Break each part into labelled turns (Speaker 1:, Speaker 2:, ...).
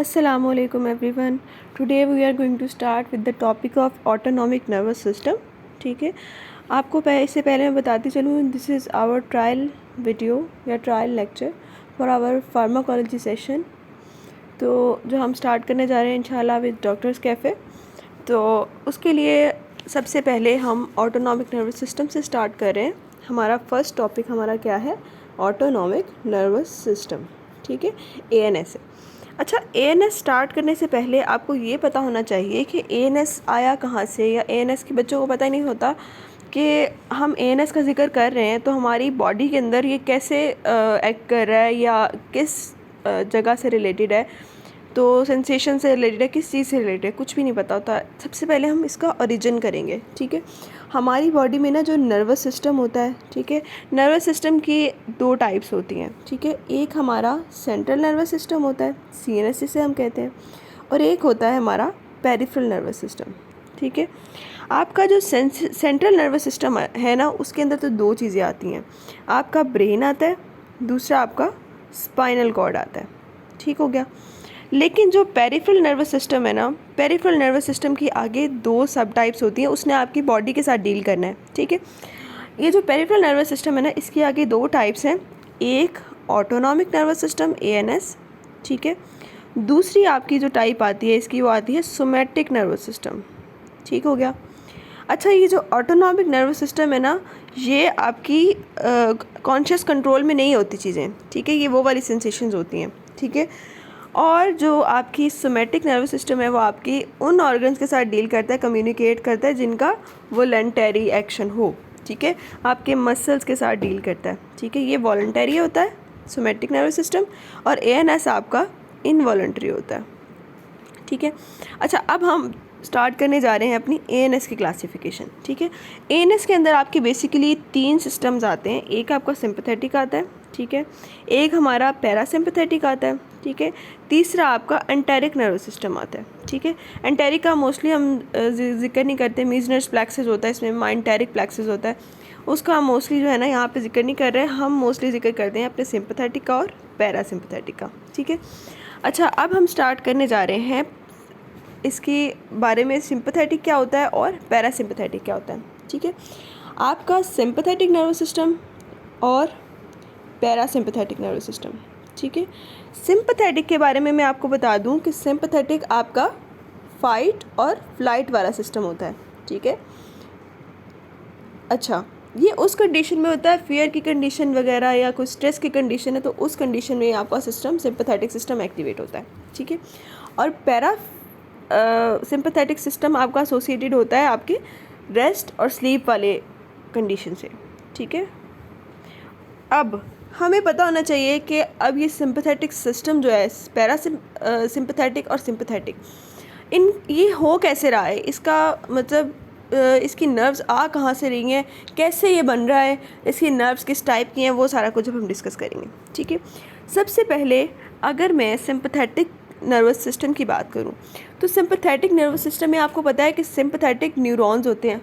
Speaker 1: Assalamualaikum everyone. Today we are going to start with the topic of autonomic nervous system. ठीक है, आपको इससे पहले मैं बताती चलूँ, this is our trial video या trial lecture for our pharmacology session. तो जो हम स्टार्ट करने जा रहे हैं इंशाल्लाह विद डॉक्टर्स कैफ़े. तो उसके लिए सबसे पहले हम ऑटोनॉमिक नर्वस सिस्टम से स्टार्ट कर रहे हैं. हमारा फर्स्ट टॉपिक हमारा क्या है? Autonomic nervous system. ठीक है, ANS है. अच्छा, ANS स्टार्ट करने से पहले आपको ये पता होना चाहिए कि ANS आया कहाँ से, या ANS के बच्चों को पता ही नहीं होता कि हम ANS का जिक्र कर रहे हैं तो हमारी बॉडी के अंदर ये कैसे एक्ट कर रहा है या किस जगह से रिलेटेड है, तो सेंसेशन से रिलेटेड है, किस चीज़ से रिलेटेड है, कुछ भी नहीं पता होता. सबसे पहले हम इसका ओरिजिन करेंगे. ठीक है, हमारी बॉडी में ना जो नर्वस सिस्टम होता है, ठीक है, नर्वस सिस्टम की दो टाइप्स होती हैं. ठीक है, एक हमारा सेंट्रल नर्वस सिस्टम होता है, CNS जिसे हम कहते हैं, और एक होता है हमारा पेरिफेरल नर्वस सिस्टम. ठीक है, आपका जो सेंट्रल नर्वस सिस्टम है ना, उसके अंदर तो दो चीज़ें आती हैं. आपका ब्रेन आता है, दूसरा आपका स्पाइनल कॉर्ड आता है. ठीक हो गया. लेकिन जो पेरिफेरल नर्वस सिस्टम है ना, पेरिफेरल नर्वस सिस्टम की आगे दो सब टाइप्स होती हैं, उसने आपकी बॉडी के साथ डील करना है. ठीक है, ये जो पेरिफेरल नर्वस सिस्टम है ना, इसकी आगे दो टाइप्स हैं. एक ऑटोनॉमिक नर्वस सिस्टम ANS. ठीक है, दूसरी आपकी जो टाइप आती है इसकी, वो आती है सोमैटिक नर्वस सिस्टम. ठीक हो गया. अच्छा, ये जो ऑटोनॉमिक नर्वस सिस्टम है ना, ये आपकी कॉन्शियस कंट्रोल में नहीं होती चीज़ें. ठीक है, ये वो वाली सेंसेशंस होती हैं. ठीक है, और जो आपकी सोमैटिक नर्वस सिस्टम है वो आपकी उन ऑर्गन्स के साथ डील करता है, कम्युनिकेट करता है जिनका वॉलंटरी एक्शन हो. ठीक है, आपके मसल्स के साथ डील करता है. ठीक है, ये वॉलंटरी होता है सोमैटिक नर्वस सिस्टम, और ANS आपका इनवॉलंटरी होता है. ठीक है. अच्छा, अब हम स्टार्ट करने जा रहे हैं अपनी ANS की क्लासिफिकेशन. ठीक है, ANS के अंदर आपके बेसिकली तीन सिस्टम्स आते हैं. एक आपका सिंपैथेटिक आता है. ठीक है, एक हमारा पैरासिम्पैथेटिक आता है. ठीक है, तीसरा आपका एंटेरिक नर्वस सिस्टम आता है. ठीक है, एंटेरिक का मोस्टली हम जिक्र नहीं करते. मीजनर्स प्लेक्सस होता है, इसमें माइंटेरिक प्लेक्सस होता है, उसका हम मोस्टली जो है ना यहाँ पे जिक्र नहीं कर रहे हैं. हम मोस्टली जिक्र करते हैं अपने सिंपैथेटिक का और पैरासिम्पैथेटिक का. ठीक है. अच्छा, अब हम स्टार्ट करने जा रहे हैं इसके बारे में, सिंपैथेटिक क्या होता है और पैरासिम्पैथेटिक क्या होता है. ठीक है, आपका सिंपैथेटिक नर्वस सिस्टम और पैरासिम्पैथेटिक नर्वस सिस्टम. ठीक है, सिंपैथेटिक के बारे में मैं आपको बता दूं कि सिंपैथेटिक आपका फाइट और फ्लाइट वाला सिस्टम होता है. ठीक है. अच्छा, ये उस कंडीशन में होता है, फियर की कंडीशन वगैरह या कोई स्ट्रेस की कंडीशन है, तो उस कंडीशन में आपका सिस्टम सिंपैथेटिक सिस्टम एक्टिवेट होता है. ठीक है, और सिंपैथेटिक सिस्टम आपका एसोसिएटेड होता है आपके रेस्ट और स्लीप वाले कंडीशन से. ठीक है, अब हमें पता होना चाहिए कि अब ये सिंपैथेटिक सिस्टम जो है, सिंपैथेटिक और सिंपैथेटिक, ये हो कैसे रहा है, इसका मतलब इसकी नर्व्स आ कहाँ से रही हैं, कैसे ये बन रहा है, इसकी नर्व्स किस टाइप की हैं, वो सारा कुछ अब हम डिस्कस करेंगे. ठीक है, सबसे पहले अगर मैं सिंपैथेटिक नर्वस सिस्टम की बात करूं, तो सिंपैथेटिक नर्वस सिस्टम में आपको पता है कि सिंपैथेटिक न्यूरॉन्स होते हैं.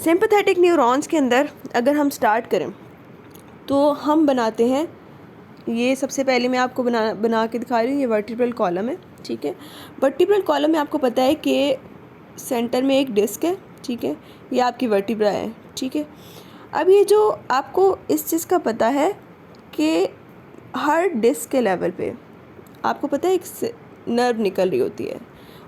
Speaker 1: सिंपैथेटिक न्यूरॉन्स के अंदर अगर हम स्टार्ट करें तो हम बनाते हैं, ये सबसे पहले मैं आपको बना के दिखा रही हूँ. ये वर्टिब्रल कॉलम है. ठीक है, वर्टिब्रल कॉलम में आपको पता है कि सेंटर में एक डिस्क है. ठीक है, ये आपकी वर्टिब्रा है. ठीक है, अब ये जो आपको इस चीज़ का पता है कि हर डिस्क के लेवल पे आपको पता है एक नर्व निकल रही होती है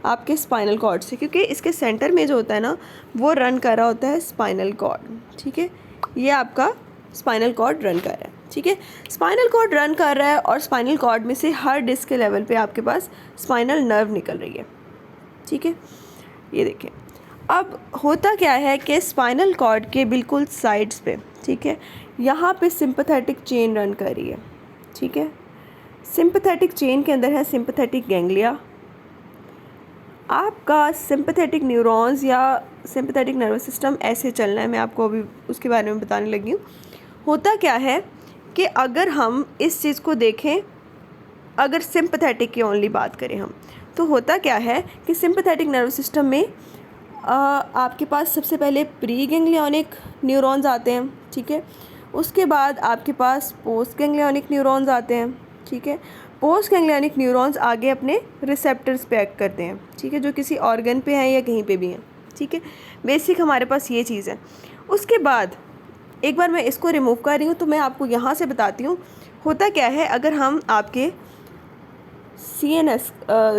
Speaker 1: आपके स्पाइनल कॉर्ड से, क्योंकि इसके सेंटर में जो होता है ना, वो रन कर रहा होता है स्पाइनल कॉर्ड. ठीक है, ये आपका स्पाइनल कॉर्ड रन कर रहा है. ठीक है, स्पाइनल कॉर्ड रन कर रहा है, और स्पाइनल कॉर्ड में से हर डिस्क के लेवल पे आपके पास स्पाइनल नर्व निकल रही है. ठीक है, ये देखें. अब होता क्या है कि स्पाइनल कॉर्ड के बिल्कुल साइड्स पे, ठीक है, यहाँ पे सिंपैथेटिक चेन रन कर रही है. ठीक है, सिंपैथेटिक चेन के अंदर है सिंपैथेटिक गैंग्लिया. आपका सिंपैथेटिक न्यूरॉन्स या सिंपैथेटिक नर्वस सिस्टम ऐसे चलना है, मैं आपको अभी उसके बारे में बताने लगी हूँ. होता क्या है कि अगर हम इस चीज़ को देखें, अगर सिंपैथेटिक की ओनली बात करें हम, तो होता क्या है कि सिंपैथेटिक नर्वस सिस्टम में आपके पास सबसे पहले प्री गैंग्लियोनिक न्यूरॉन्स आते हैं. ठीक है, उसके बाद आपके पास पोस्ट गैंग्लियोनिक न्यूरॉन्स आते हैं. ठीक है, पोस्ट गैंग्लियनिक न्यूरॉन्स आगे अपने रिसेप्टर्स पे एक्ट करते हैं, ठीक है, जो किसी ऑर्गन पे हैं या कहीं पे भी हैं, ठीक है। बेसिक हमारे पास ये चीज़ है। उसके बाद एक बार मैं इसको रिमूव कर रही हूँ तो मैं आपको यहाँ से बताती हूँ होता क्या है। अगर हम आपके CNS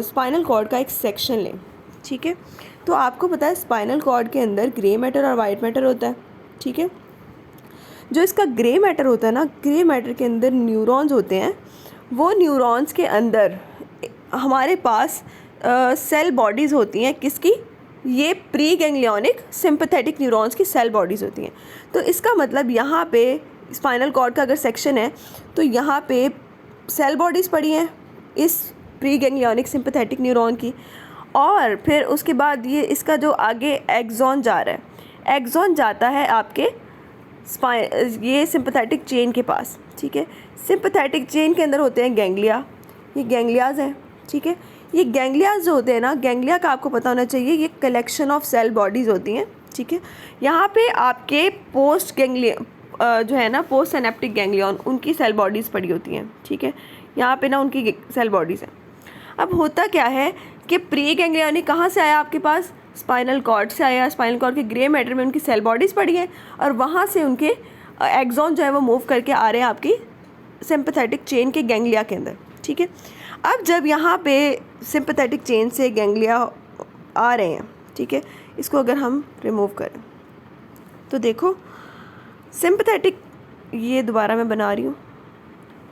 Speaker 1: स्पाइनल कॉर्ड का एक सेक्शन लें, ठीक है, तो आपको पता है स्पाइनल कॉर्ड के अंदर ग्रे मैटर और वाइट मैटर होता है, ठीक है। जो इसका ग्रे मैटर होता है ना, ग्रे मैटर के अंदर न्यूरॉन्स होते हैं। वो न्यूरॉन्स के अंदर हमारे पास सेल बॉडीज़ होती हैं, किसकी? ये प्री गैंग्लियनिक सिंपैथेटिक न्यूरॉन्स की सेल बॉडीज़ होती हैं। तो इसका मतलब यहाँ पे स्पाइनल कॉर्ड का अगर सेक्शन है तो यहाँ पे सेल बॉडीज़ पड़ी हैं इस प्री गैंग्लियनिक सिंपैथेटिक न्यूरॉन की। और फिर उसके बाद ये इसका जो आगे एक्सॉन जा रहा है, एक्सॉन जाता है आपके ये सिंपैथेटिक चेन के पास, ठीक है। सिंपैथेटिक चेन के अंदर होते हैं गैंग्लिया, ये गैंग्लियाज हैं, ठीक है। ये गैंग्लियाज जो होते हैं ना, गैंग्लिया का आपको पता होना चाहिए ये कलेक्शन ऑफ सेल बॉडीज़ होती हैं, ठीक है। यहाँ पे आपके पोस्ट गैंग्लिया जो है ना, पोस्ट सिनेप्टिक गैंग्लियन, उनकी सेल बॉडीज़ पड़ी होती हैं, ठीक है। यहाँ पे ना उनकी सेल बॉडीज़ हैं। अब होता क्या है कि प्री गैंग्लियनिक कहाँ से आया आपके पास? स्पाइनल कॉर्ड से आया। स्पाइनल कॉर्ड के ग्रे मैटर में उनकी सेल बॉडीज़ पड़ी हैं और वहाँ से उनके एक्सॉन जो है वो मूव करके आ रहे हैं आपकी सिंपैथेटिक चेन के गैंग्लिया के अंदर, ठीक है। अब जब यहाँ पे सिंपैथेटिक चेन से गैंग्लिया आ रहे हैं, ठीक है, इसको अगर हम रिमूव करें तो देखो सिंपैथेटिक, ये दोबारा मैं बना रही हूँ,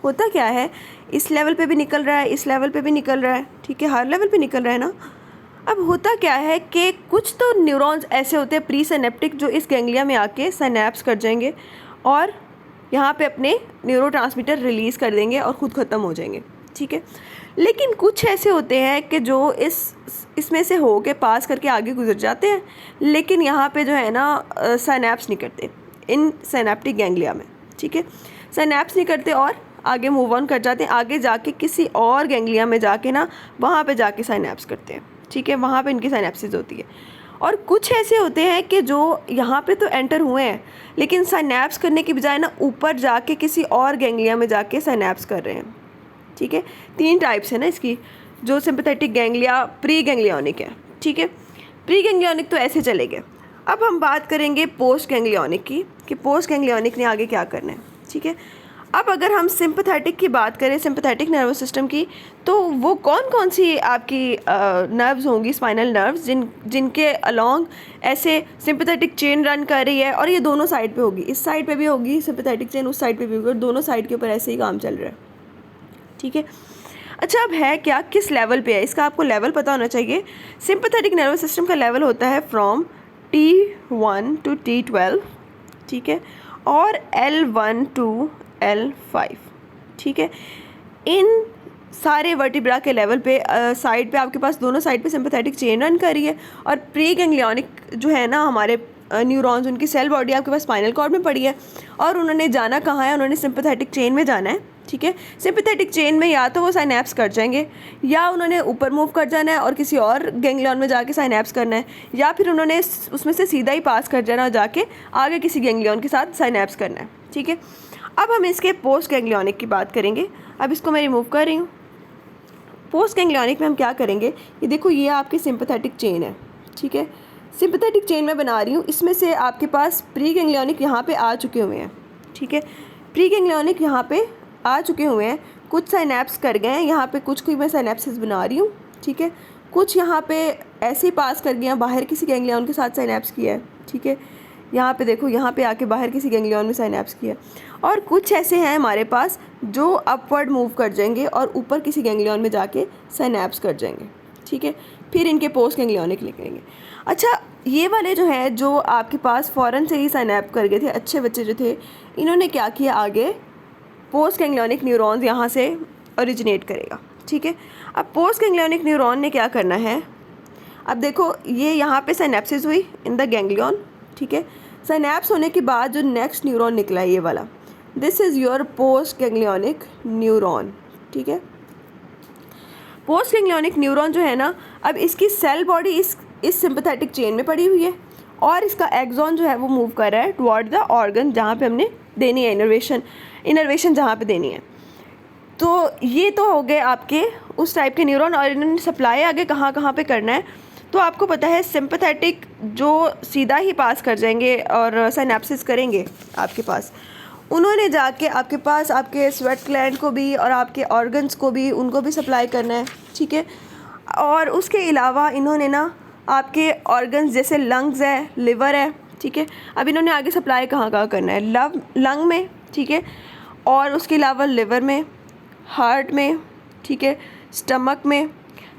Speaker 1: होता क्या है इस लेवल पे भी निकल रहा है, इस लेवल पे भी निकल रहा है, ठीक है, हर लेवल पे निकल रहा है ना। अब होता क्या है कि कुछ तो न्यूरॉन्स ऐसे होते हैं प्री सिनेप्टिक जो इस गैंग्लिया में आके सिनेप्स कर जाएंगे और यहाँ पे अपने न्यूरोट्रांसमीटर रिलीज़ कर देंगे और ख़ुद ख़त्म हो जाएंगे, ठीक है। लेकिन कुछ ऐसे होते हैं कि जो इसमें से हो के पास करके आगे गुजर जाते हैं, लेकिन यहाँ पे जो है ना सिनेप्स नहीं करते इन सिनेप्टिक गैंग्लिया में, ठीक है। सिनेप्स नहीं करते और आगे मूव ऑन कर जाते हैं, आगे जाके किसी और गैंग्लिया में जाके ना वहाँ पे जाके सिनेप्स करते हैं, ठीक है, वहाँ पे इनकी सिनेप्सिस होती है। और कुछ ऐसे होते हैं कि जो यहाँ पे तो एंटर हुए हैं लेकिन सिनेप्स करने की बजाय ना ऊपर जाके किसी और गैंग्लिया में जाके सिनेप्स कर रहे हैं, ठीक है। 3 टाइप्स है ना इसकी, जो सिंपैथेटिक गैंग्लिया प्री गैंग्लियनिक है, ठीक है। प्री गैंग्लियनिक तो ऐसे चले गए। अब हम बात करेंगे पोस्ट गैंग्लियनिक की कि पोस्ट गैंग्लियनिक ने आगे क्या करना है, ठीक है। अब अगर हम सिंपैथेटिक की बात करें, सिंपैथेटिक नर्वस सिस्टम की, तो वो कौन कौन सी आपकी नर्व्स होंगी, स्पाइनल नर्व्स, जिनके अलोंग ऐसे सिंपैथेटिक चेन रन कर रही है और ये दोनों साइड पे होगी, इस साइड पे भी होगी सिंपैथेटिक चेन, उस साइड पे भी होगी, और दोनों साइड के ऊपर ऐसे ही काम चल रहा है, ठीक है। अच्छा, अब है क्या, किस लेवल पे है, इसका आपको लेवल पता होना चाहिए। सिंपैथेटिक नर्वस सिस्टम का लेवल होता है फ्रॉम T1 to T12, ठीक है, और L1 to L5, ठीक है। इन सारे वर्टिब्रा के लेवल पे साइड पे आपके पास दोनों साइड पे सिंपैथेटिक चेन रन कर रही है और प्री गैंग्लियनिक जो है ना हमारे न्यूरॉन्स, उनकी सेल बॉडी आपके पास स्पाइनल कॉर्ड में पड़ी है और उन्होंने जाना कहाँ है, उन्होंने सिंपैथेटिक चेन में जाना है, ठीक है। सिंपैथेटिक चेन में या तो वो सिनेप्स कर जाएंगे या उन्होंने ऊपर मूव कर जाना है और किसी और गैंग्लियन में जाके सिनेप्स करना है, या फिर उन्होंने उसमें से सीधा ही पास कर जाना और जाके आगे किसी गैंग्लियन के साथ सिनेप्स करना है, ठीक है। अब हम इसके पोस्ट गैंग्लियनिक की बात करेंगे। अब इसको मैं रिमूव कर रही हूँ। पोस्ट गैंग्लियनिक में हम क्या करेंगे, ये देखो ये आपकी सिंपैथेटिक चेन है, ठीक है। सिंपैथेटिक चेन में बना रही हूँ, इसमें से आपके पास प्री गैंग्लियनिक यहाँ पे आ चुके हुए हैं, ठीक है। प्री गैंग्लियनिक यहाँ पे आ चुके हुए हैं, कुछ सिनेप्स कर गए हैं यहाँ पे, कुछ मैं सिनेप्सिस बना रही हूँ, ठीक है। कुछ यहाँ पे ऐसे ही पास कर गए हैं, बाहर किसी गैंग्लियन के साथ सिनेप्स किया है, ठीक है। यहाँ पे देखो, यहाँ पे आके बाहर किसी गैंग्लियन में सिनेप्स किया, और कुछ ऐसे हैं हमारे पास जो अपवर्ड मूव कर जाएंगे और ऊपर किसी गैंग्लियन में जाके सिनेप्स कर जाएंगे, ठीक है। फिर इनके पोस्ट गैंग्लियनिक लिखेंगे। अच्छा, ये वाले जो हैं जो आपके पास फ़ौरन से ही सिनेप कर गए थे, अच्छे बच्चे जो थे, इन्होंने क्या किया, आगे पोस्ट गैंग्लियनिक न्यूरॉन्स यहाँ से ओरिजिनेट करेगा, ठीक है। अब पोस्ट गैंग्लियनिक न्यूरॉन ने क्या करना है, अब देखो ये यहाँ पे सिनेप्सिस हुई इन द गैंग्लियन, ठीक है। सिनेप्स होने के बाद जो नेक्स्ट न्यूरॉन निकला है ये वाला, this is your post ganglionic neuron, ठीक है। पोस्ट गैंग्लियनिक न्यूरॉन जो है ना, अब इसकी सेल बॉडी इस सिंपैथेटिक चेन में पड़ी हुई है और इसका एक्सॉन जो है वो मूव कर रहा है टुवर्ड द ऑर्गन जहाँ पे हमने देनी है इनर्वेशन जहाँ पे देनी है। तो ये तो हो गए आपके उस टाइप के न्यूरॉन, और इन्होंने सप्लाई आगे कहाँ कहाँ पे करना है। तो आपको पता है सिंपैथेटिक जो सीधा ही पास कर जाएंगे और सिनेप्सिस करेंगे आपके पास, उन्होंने जाके आपके पास आपके स्वेट ग्लैंड को भी और आपके ऑर्गन्स को भी, उनको भी सप्लाई करना है, ठीक है। और उसके अलावा इन्होंने ना आपके ऑर्गन्स जैसे लंग्स है, लिवर है, ठीक है, अब इन्होंने आगे सप्लाई कहाँ कहाँ करना है, लंग में, ठीक है, और उसके अलावा लिवर में, हार्ट में, ठीक है, स्टमक में।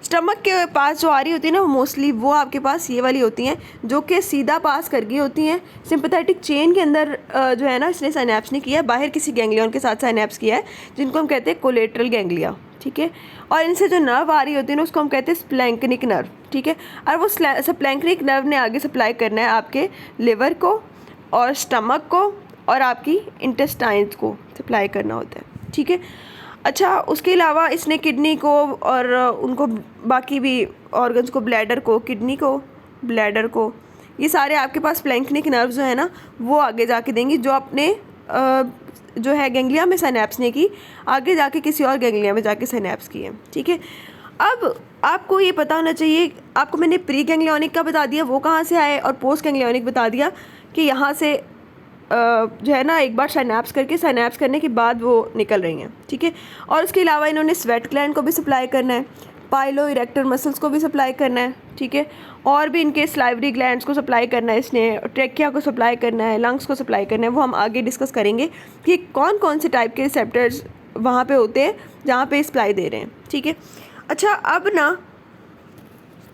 Speaker 1: स्टमक के पास जो आ रही होती है ना मोस्टली वो आपके पास ये वाली होती हैं जो कि सीधा पास कर गई होती हैं सिंपैथेटिक चेन के अंदर, जो है ना इसने साइनेप्स नहीं किया है, बाहर किसी गैंग्लियन के साथ साइनेप्स किया है, जिनको हम कहते हैं कोलेटरल गैंग्लिया, ठीक है। और इनसे जो नर्व आ रही होती है ना उसको हम कहते हैं स्प्लैंक्निक नर्व, ठीक है। और वो स्प्लैंक्निक नर्व ने आगे सप्लाई करना है आपके लिवर को और स्टमक को और आपकी इंटेस्टाइन्स को सप्लाई करना होता है, ठीक है। अच्छा, उसके अलावा इसने किडनी को और उनको बाकी भी ऑर्गन्स को, ब्लैडर को, किडनी को, ब्लैडर को, ये सारे आपके पास स्प्लैंक्निक नर्व जो है ना वो आगे जाके देंगी, जो अपने जो है गैंग्लिया में सिनेप्स ने की, आगे जाके किसी और गैंग्लिया में जाके सिनेप्स किए, ठीक है। अब आपको ये पता होना चाहिए, आपको मैंने प्री गैंग्लियोनिक का बता दिया वो कहाँ से आए, और पोस्ट गैंग्लियोनिक बता दिया कि यहाँ से जो है ना एक बार सिनेप्स करके, सिनेप्स करने के बाद वो निकल रही हैं, ठीक है। और उसके अलावा इन्होंने स्वेट ग्लैंड को भी सप्लाई करना है, पाइलो इरेक्टर मसल्स को भी सप्लाई करना है, ठीक है, और भी इनके स्लाइवरी ग्लैंड्स को सप्लाई करना है इसने, ट्रेकिया को सप्लाई करना है, लंग्स को सप्लाई करना है। वो हम आगे डिस्कस करेंगे कि कौन कौन से टाइप के रिसेप्टर्स वहाँ पे होते हैं जहाँ पे सप्लाई दे रहे हैं, ठीक है। अच्छा, अब ना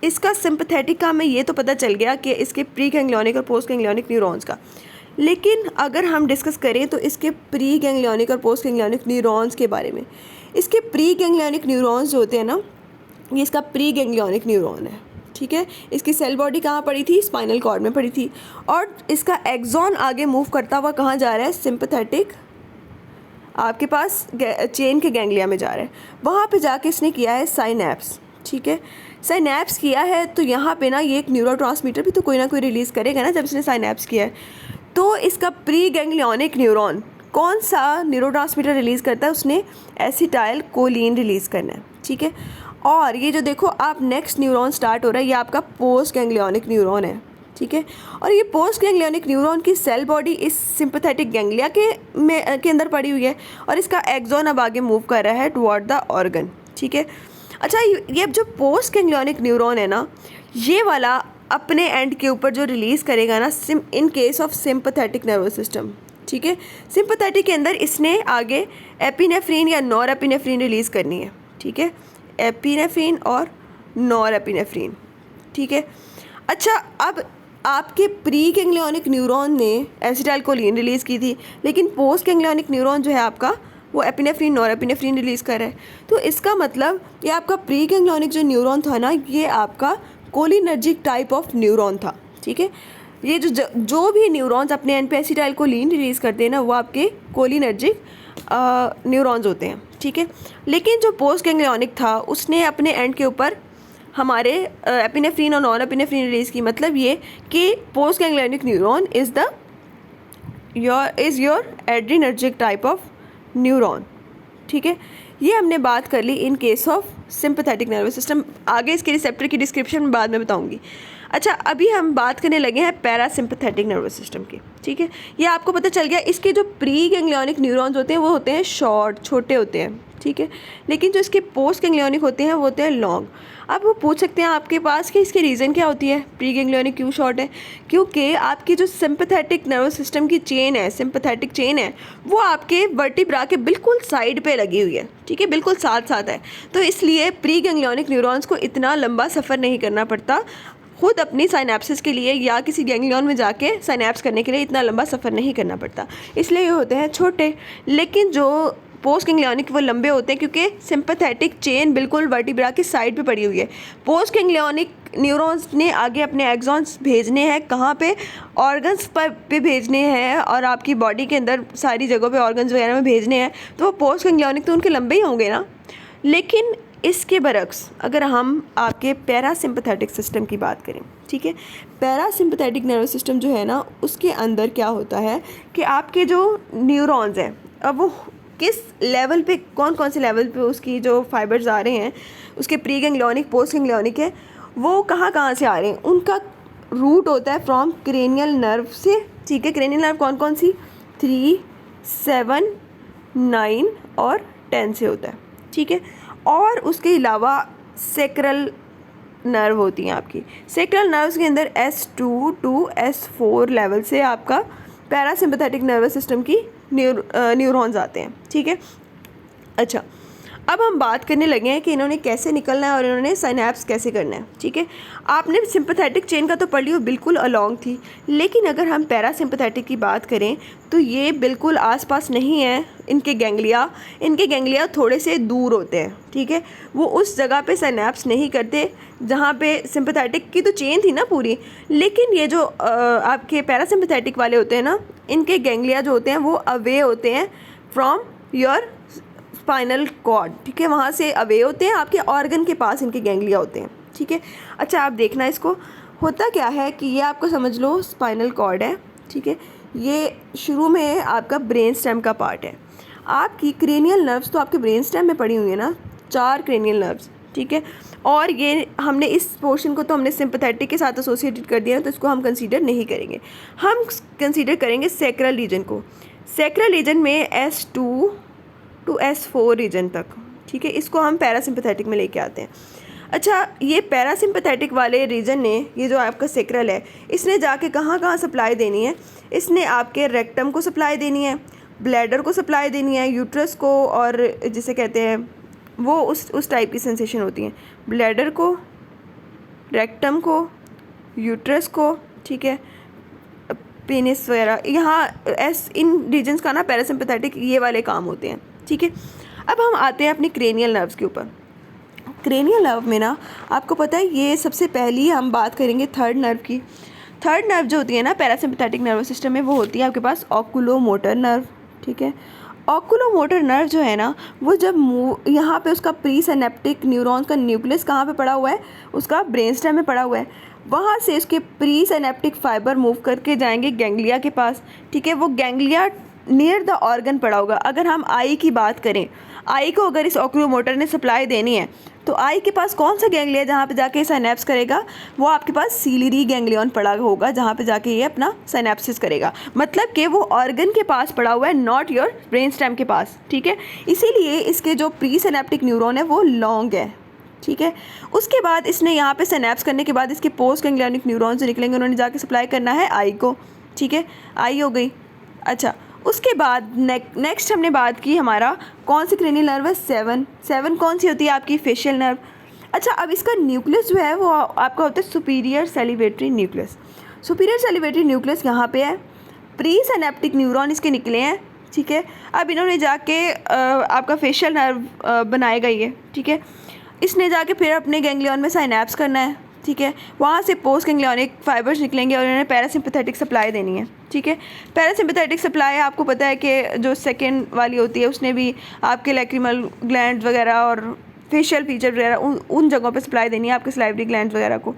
Speaker 1: इसका सिंपैथेटिक का हमें ये तो पता चल गया कि इसके प्री गैंग्लियोनिक और पोस्ट गैंग्लियोनिक न्यूरॉन्स का, लेकिन अगर हम डिस्कस करें तो इसके प्री गैंग्लियोनिक और पोस्ट गैंग्लियोनिक न्यूरॉन्स के बारे में। इसके प्री गैंग्लियोनिक न्यूरॉन्स जो होते हैं ना, ये इसका प्री गैंग्लियोनिक न्यूरॉन है, ठीक है। इसकी सेल बॉडी कहाँ पड़ी थी, स्पाइनल कॉर्ड में पड़ी थी, और इसका एक्सॉन आगे मूव करता हुआ कहाँ जा रहा है, सिंपैथेटिक आपके पास चेन के गैंग्लिया में जा रहा है, वहाँ पे जाके इसने किया है साइनेप्स, ठीक है। साइनेप्स किया है तो यहाँ पे ना ये एक न्यूरोट्रांसमीटर भी तो कोई ना कोई रिलीज़ करेगा ना जब इसने साइनेप्स किया है। तो इसका प्री गैंग्लियोनिक न्यूरॉन कौन सा न्यूरोट्रांसमीटर रिलीज़ करता है, उसने एसिटाइल कोलिन रिलीज़ करना है, ठीक है। और ये जो देखो आप नेक्स्ट न्यूरॉन स्टार्ट हो रहा है, ये आपका पोस्ट गैंग्लियोनिक न्यूरॉन है, ठीक है। और ये पोस्ट गैंग्लियोनिक न्यूरॉन की सेल बॉडी इस सिंपैथेटिक गैंग्लिया के अंदर पड़ी हुई है, और इसका एक्सॉन अब आगे मूव कर रहा है टुवर्ड द ऑर्गन, ठीक है। अच्छा, ये जो पोस्ट गैंग्लियोनिक न्यूरॉन है ना, ये वाला अपने एंड के ऊपर जो रिलीज़ करेगा ना इन case of sympathetic nervous system, ठीक है। सिंपैथेटिक के अंदर इसने आगे एपिनेफ्रीन या नॉर एपिनेफ्रीन रिलीज़ करनी है, ठीक है, एपिनेफ्रीन और नॉर एपिनेफ्रीन, ठीक है। अच्छा, अब आपके प्री गैंग्लियोनिक न्यूरॉन ने एसिटाइल कोलिन रिलीज़ की थी, लेकिन पोस्ट गैंग्लियोनिक न्यूरॉन जो है आपका वो एपिनेफ्रीन, नॉर एपिनेफ्रीन रिलीज़ कर रहा है। तो इसका मतलब ये आपका प्री गैंग्लियोनिक जो न्यूरॉन था ना, ये आपका कोलिनर्जिक टाइप ऑफ न्यूरॉन था, ठीक है। ये जो भी न्यूरॉन्स अपने एंड पे एसिटाइल कोलिन रिलीज़ करते हैं ना, वो आपके कोलिनर्जिक न्यूरॉन्स होते हैं, ठीक है। लेकिन जो पोस्ट गैंग्लियोनिक था उसने अपने एंड के ऊपर हमारे एपिनेफ्रीन और नॉन एपिनेफ्रीन रिलीज़ की। मतलब ये कि post ganglionic neuron is your adrenergic type of neuron, ठीक है। ये हमने बात कर ली in case of sympathetic nervous system. आगे इसके रिसेप्टर की डिस्क्रिप्शन बाद में बताऊंगी। अच्छा, अभी हम बात करने लगे हैं पैरासिम्पैथेटिक नर्वस सिस्टम की, ठीक है। ये आपको पता चल गया, इसके जो प्री गैंग्लियोनिक न्यूरॉन्स होते हैं वो होते हैं शॉर्ट, छोटे होते हैं, ठीक है। लेकिन जो इसके पोस्ट गैंग्लियोनिक होते हैं वो होते हैं लॉन्ग। अब वो पूछ सकते हैं आपके पास कि इसके रीज़न क्या होती है, प्री गैंग्लियोनिक क्यों शॉर्ट है? क्योंकि आपकी जो सिंपैथेटिक नर्वस सिस्टम की चेन है, सिंपैथेटिक चेन है, वो आपके वर्टिब्रा के बिल्कुल साइड पे लगी हुई है, ठीक है, बिल्कुल साथ साथ है। तो इसलिए प्री गैंग्लियोनिक न्यूरॉन्स को इतना लंबा सफ़र नहीं करना पड़ता, खुद अपनी साइनेप्सिस के लिए या किसी गैंग्लियन में जाके साइनेप्स करने के लिए इतना लंबा सफ़र नहीं करना पड़ता, इसलिए ये होते हैं छोटे। लेकिन जो पोस्ट गैंग्लियोनिक वो लंबे होते हैं क्योंकि सिंपैथेटिक चेन बिल्कुल वर्टिब्रा की साइड पे पड़ी हुई है। पोस्ट गैंग्लियोनिक न्यूरॉन्स ने आगे अपने एक्सॉन्स भेजने हैं, कहाँ पे, ऑर्गन्स पे भेजने हैं, और आपकी बॉडी के अंदर सारी जगहों पे ऑर्गन्स वगैरह में भेजने हैं। तो वो पोस्ट गैंग्लियोनिक तो उनके लंबे ही होंगे ना। लेकिन इसके बरक्स अगर हम आपके पैरासिम्पैथेटिक सिस्टम की बात करें, ठीक है, पैरासिम्पैथेटिक नर्वस सिस्टम जो है ना, उसके अंदर क्या होता है कि आपके जो न्यूरॉन्स हैं, अब वो किस लेवल पे, कौन कौन से लेवल पे उसकी जो फाइबर्स आ रहे हैं, उसके प्री गैंग्लियोनिक पोस्ट गैंग्लियोनिक है, वो कहाँ कहाँ से आ रहे हैं, उनका रूट होता है फ्रॉम क्रेनियल नर्व से, ठीक है। क्रेनियल नर्व कौन कौन सी, 3, 7, 9 और 10 से होता है, ठीक है। और उसके अलावा सेक्रल नर्व होती हैं आपकी। सेक्रल नर्व्स के अंदर S2 to S4 लेवल से आपका पैरासिम्पथेटिक नर्वस सिस्टम की न्यूरॉन्स आते हैं, ठीक है। अच्छा, अब हम बात करने लगे हैं कि इन्होंने कैसे निकलना है और इन्होंने साइनैप्स कैसे करना है, ठीक है। आपने सिंपैथेटिक चेन का तो पढ़ लिया, बिल्कुल अलोंग थी, लेकिन अगर हम पैरासिम्पथेटिक की बात करें तो ये बिल्कुल आसपास नहीं है इनके गैंग्लिया थोड़े से दूर होते हैं, ठीक है। वो उस जगह पे साइनैप्स नहीं करते जहाँ पे सिंपैथेटिक की तो चेन थी ना पूरी, लेकिन ये जो आपके पैरासिम्पथेटिक वाले होते हैं ना, इनके गैंग्लिया जो होते हैं वो अवे होते हैं फ्रॉम योर स्पाइनल कॉर्ड, ठीक है। वहाँ से अवे होते हैं, आपके ऑर्गन के पास इनके गैंग्लिया होते हैं, ठीक है। अच्छा, आप देखना इसको, होता क्या है कि ये आपको समझ लो स्पाइनल कॉर्ड है, ठीक है। ये शुरू में आपका ब्रेन स्टेम का पार्ट है। आपकी क्रेनियल नर्व्स तो आपके ब्रेन स्टेम में पड़ी हुई है ना, 4 क्रेनियल नर्व्स, ठीक है। और ये हमने इस पोर्शन को तो हमने सिंपैथेटिक के साथ एसोसिएटेड कर दिया, तो इसको हम कंसीडर नहीं करेंगे। हम कंसीडर करेंगे सेक्रल रीजन को। सेक्रल रीजन में S2 to S4 रीजन तक, ठीक है। इसको हम पैरासिम्पथेटिक में लेके आते हैं। अच्छा, ये पैरासिम्पथेटिक वाले रीजन ने, ये जो आपका सेक्रल है, इसने जाके कहाँ कहाँ सप्लाई देनी है, इसने आपके रेक्टम को सप्लाई देनी है, ब्लैडर को सप्लाई देनी है, यूट्रस को, और जिसे कहते हैं वो उस टाइप की सेंसेशन होती हैं, ब्लैडर को, रेक्टम को, यूट्रस को, ठीक है, पेनिस वगैरह, यहाँ इन रीजन्स का ना पैरासिम्पथेटिक ये वाले काम होते हैं, ठीक है। अब हम आते हैं अपनी क्रेनियल नर्व्स के ऊपर। क्रेनियल नर्व में ना आपको पता है, ये सबसे पहली हम बात करेंगे थर्ड नर्व की। थर्ड नर्व जो होती है ना पैरासिम्पथेटिक नर्वस सिस्टम में, वो होती है आपके पास ऑकुलोमोटर नर्व, ठीक है। ऑकुलोमोटर नर्व जो है ना, वो जब यहाँ पे उसका प्री सिनेप्टिक न्यूरॉन्स का न्यूक्लियस कहाँ पे पड़ा हुआ है, उसका ब्रेन स्टेम में पड़ा हुआ है, वहाँ से उसके प्री सिनेप्टिक फाइबर मूव करके जाएंगे गैंग्लिया के पास, ठीक है। वो गैंग्लिया नियर द ऑर्गन पड़ा होगा। अगर हम आई की बात करें, आई को अगर इस ऑकुलोमोटर ने सप्लाई देनी है, तो आई के पास कौन सा गैंग्लिया जहाँ पे जाके साइनैप्स करेगा, वो आपके पास सीलियरी गैंग्लियन पड़ा होगा, जहाँ पे जाके ये अपना साइनैप्सिस करेगा। मतलब कि वो ऑर्गन के पास पड़ा हुआ है, नॉट योर ब्रेन स्टेम के पास, ठीक है। इसीलिए इसके जो प्री सिनेप्टिक न्यूरॉन है वो लॉन्ग है, ठीक है। उसके बाद इसने यहाँ पे सिनैप्स करने के बाद इसके पोस्ट गैंग्लियोनिक न्यूरॉन जो निकलेंगे, उन्होंने जाके सप्लाई करना है आई को, ठीक है। आई हो गई। अच्छा, उसके बाद नेक्स्ट हमने बात की हमारा कौन सी क्रेनियल नर्व है, 7 कौन सी होती है आपकी, फेशियल नर्व। अच्छा, अब इसका न्यूक्लियस जो है वो आपका होता है सुपीरियर सैलिवेटरी न्यूक्लियस। सुपीरियर सैलिवेटरी न्यूक्लियस यहाँ पे है, प्री सिनेप्टिक न्यूरॉन इसके निकले हैं, ठीक है। अब इन्होंने जाके आपका फेशियल नर्व बनाएगा ये, ठीक है। इसने जाके फिर अपने गैंग्लियन में साइनैप्स करना है, ठीक है। वहाँ से पोस्ट गैंग्लियोनिक फाइबर्स निकलेंगे और इन्होंने पैरासिम्पथेटिक सप्लाई देनी है, ठीक है। पैरासिम्पथेटिक सप्लाई आपको पता है कि जो सेकेंड वाली होती है उसने भी आपके लैक्रिमल ग्लैंड वगैरह और फेशियल फीचर वगैरह उन जगहों पे सप्लाई देनी है आपके सलाइवरी ग्लैंड वगैरह को,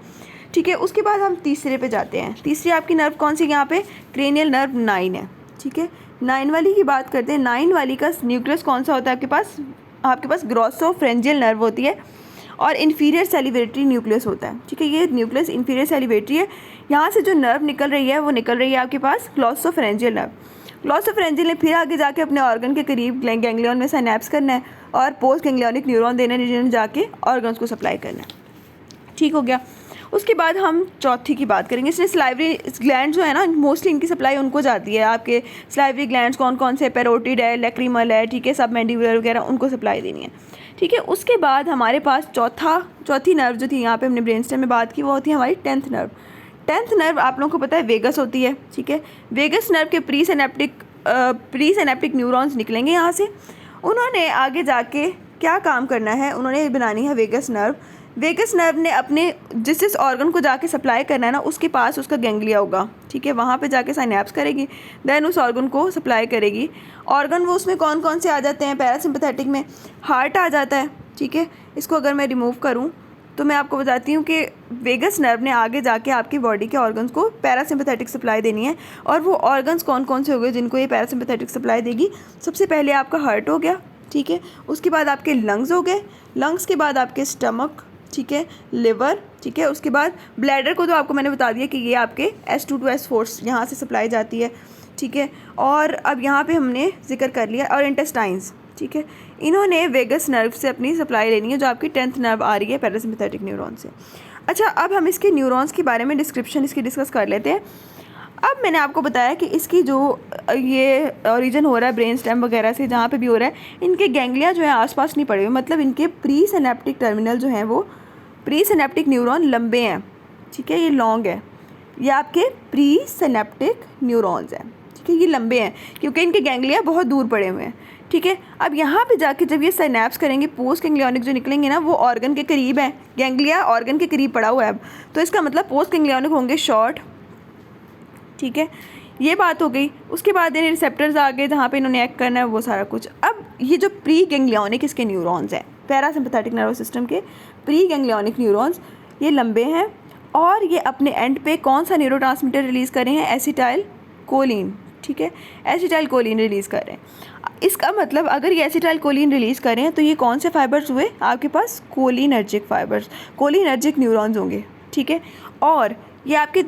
Speaker 1: ठीक है। उसके बाद हम तीसरे पे जाते हैं। तीसरी आपकी नर्व कौन सी, यहाँ पे क्रेनियल नर्व 9 है, ठीक है। 9 वाली की बात करते हैं। 9 वाली का न्यूक्लियस कौन सा होता है आपके पास ग्रोसोफ्रेंजियल नर्व होती है और इन्फीरियर सैलिवेटरी न्यूक्लियस होता है, ठीक है। ये न्यूक्लियस इन्फीरियर सैलिवेटरी है। यहाँ से जो नर्व निकल रही है वो निकल रही है आपके पास ग्लोसोफ्रेंजियल नर्व। ग्लोसोफ्रेंजियल ने फिर आगे जाके अपने ऑर्गन के करीब गैंग्लियन में साइनैप्स करना है और पोस्ट गैंग्लियोनिक न्यूरॉन देने जिन्होंने जाके ऑर्गन्स को सप्लाई करना है, ठीक हो गया। उसके बाद हम चौथी की बात करेंगे। इसने सलाइवरी ग्लैंड जो है ना, मोस्टली इनकी सप्लाई उनको जाती है। आपके सलाइवरी ग्लैंड्स कौन कौन से, पैरोटिड है, लैक्रिमल है, ठीक है, सबमैंडिबुलर वगैरह, उनको सप्लाई देनी है, ठीक है। उसके बाद हमारे पास चौथी नर्व जो थी यहाँ पे हमने ब्रेन स्टेम में बात की, वो होती है हमारी 10th नर्व। 10th नर्व आप लोगों को पता है वेगस होती है, ठीक है। वेगस नर्व के प्री सिनेप्टिक न्यूरॉन्स निकलेंगे यहाँ से। उन्होंने आगे जाके क्या काम करना है, उन्होंने बनानी है वेगस नर्व। वेगस नर्व ने अपने जिस ऑर्गन को जाके सप्लाई करना है ना, उसके पास उसका गैंग्लिया होगा, ठीक है। वहाँ पे जाके साइनैप्स करेगी, देन उस ऑर्गन को सप्लाई करेगी। ऑर्गन वो उसमें कौन कौन से आ जाते हैं पैरासिम्पथेटिक में, हार्ट आ जाता है, ठीक है। इसको अगर मैं रिमूव करूँ तो मैं आपको बताती हूँ कि वेगस नर्व ने आगे जाके आपकी बॉडी के ऑर्गन्स को पैरासिम्पैथेटिक सप्लाई देनी है। और वो ऑर्गन्स कौन कौन से हो गए जिनको ये पैरासिम्पैथेटिक सप्लाई देगी? सबसे पहले आपका हार्ट हो गया, ठीक है, उसके बाद आपके लंग्स हो गए, लंग्स के बाद आपके स्टमक, ठीक है, लिवर, ठीक है, उसके बाद ब्लैडर को तो आपको मैंने बता दिया कि ये आपके S2 to S4 यहाँ से सप्लाई जाती है, ठीक है। और अब यहाँ पे हमने जिक्र कर लिया, और इंटेस्टाइन्स, ठीक है, इन्होंने वेगस नर्व से अपनी सप्लाई लेनी है, जो आपकी 10th नर्व आ रही है पैरासिम्पैथेटिक न्यूरॉन से। अच्छा, अब हम इसके न्यूरॉन्स के बारे में डिस्क्रिप्शन इसकी डिस्कस कर लेते हैं। अब मैंने आपको बताया कि इसकी जो ये ओरिजिन हो रहा है ब्रेन स्टेम वगैरह से, जहाँ पे भी हो रहा है, इनके गैंग्लिया जो है आसपास नहीं पड़े हुए, मतलब इनके प्री सिनेप्टिक टर्मिनल जो हैं वो प्री सिनेप्टिक न्यूरॉन लंबे हैं, ठीक है, ये लॉन्ग है, ये आपके प्री सिनेप्टिक न्यूरॉन्स हैं, ठीक है, ये लंबे हैं क्योंकि इनके गैंग्लिया बहुत दूर पड़े हुए हैं, ठीक है। अब यहाँ पे जाके जब ये सिनेप्स करेंगे, पोस्ट गैंग्लियोनिक जो निकलेंगे ना, वो ऑर्गन के करीब है, गैंग्लिया ऑर्गन के करीब पड़ा हुआ है अब, तो इसका मतलब पोस्ट गैंग्लियोनिक होंगे शॉर्ट, ठीक है, ये बात हो गई। उसके बाद ये रिसेप्टर्स आ गए जहाँ पे इन्होंने एक्ट करना है, वो सारा कुछ। अब ये जो प्री गैंग्लियोनिक इसके न्यूरॉन्स हैं, पैरासिम्पैथेटिक नर्वस सिस्टम के प्री गैंग्लियोनिक न्यूरॉन्स, ये लंबे हैं और ये अपने एंड पे कौन सा न्यूरोट्रांसमीटर रिलीज़ कर रहे हैं? एसिटाइल कोलिन, ठीक है, एसिटाइल कोलिन रिलीज़ कर रहे हैं। इसका मतलब अगर ये एसिटाइल कोलिन रिलीज़ कर रहे हैं तो ये कौन से फाइबर्स हुए आपके पास? कोलिनर्जिक फाइबर्स, कोलिनर्जिक न्यूरॉन्स होंगे, ठीक है। और ये आपके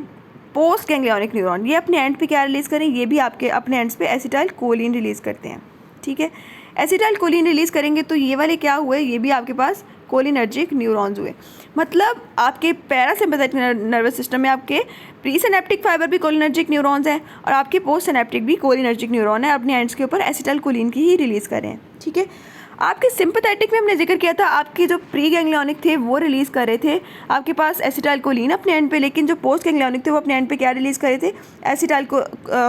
Speaker 1: पोस्ट गैंग्लियोनिक न्यूरॉन, ये अपने एंड पे क्या रिलीज़ करें? ये भी आपके अपने एंड्स पे एसिटाइल कोलिन रिलीज़ करते हैं, ठीक है। एसिटाइल कोलिन रिलीज़ करेंगे तो ये वाले क्या हुए? ये भी आपके पास कोलिनर्जिक न्यूरॉन्स हुए। मतलब आपके पैरासिम्पैथेटिक नर्वस सिस्टम में आपके प्री सिनेप्टिक फाइबर भी कोलिनर्जिक न्यूरॉन्स हैं और आपके पोस्ट सिनेप्टिक भी कोलिनर्जिक न्यूरॉन है, अपने एंड्स के ऊपर एसिटाइल कोलिन की ही रिलीज़ करें, ठीक है। आपके सिंपैथेटिक में हमने जिक्र किया था, आपके जो प्री गैंग्लियोनिक थे वो रिलीज़ कर रहे थे आपके पास एसिटाइल कोलिन अपने एंड पे, लेकिन जो पोस्ट गैंग्लियोनिक थे वो अपने एंड पे क्या रिलीज़ कर रहे थे? एसिटाइल को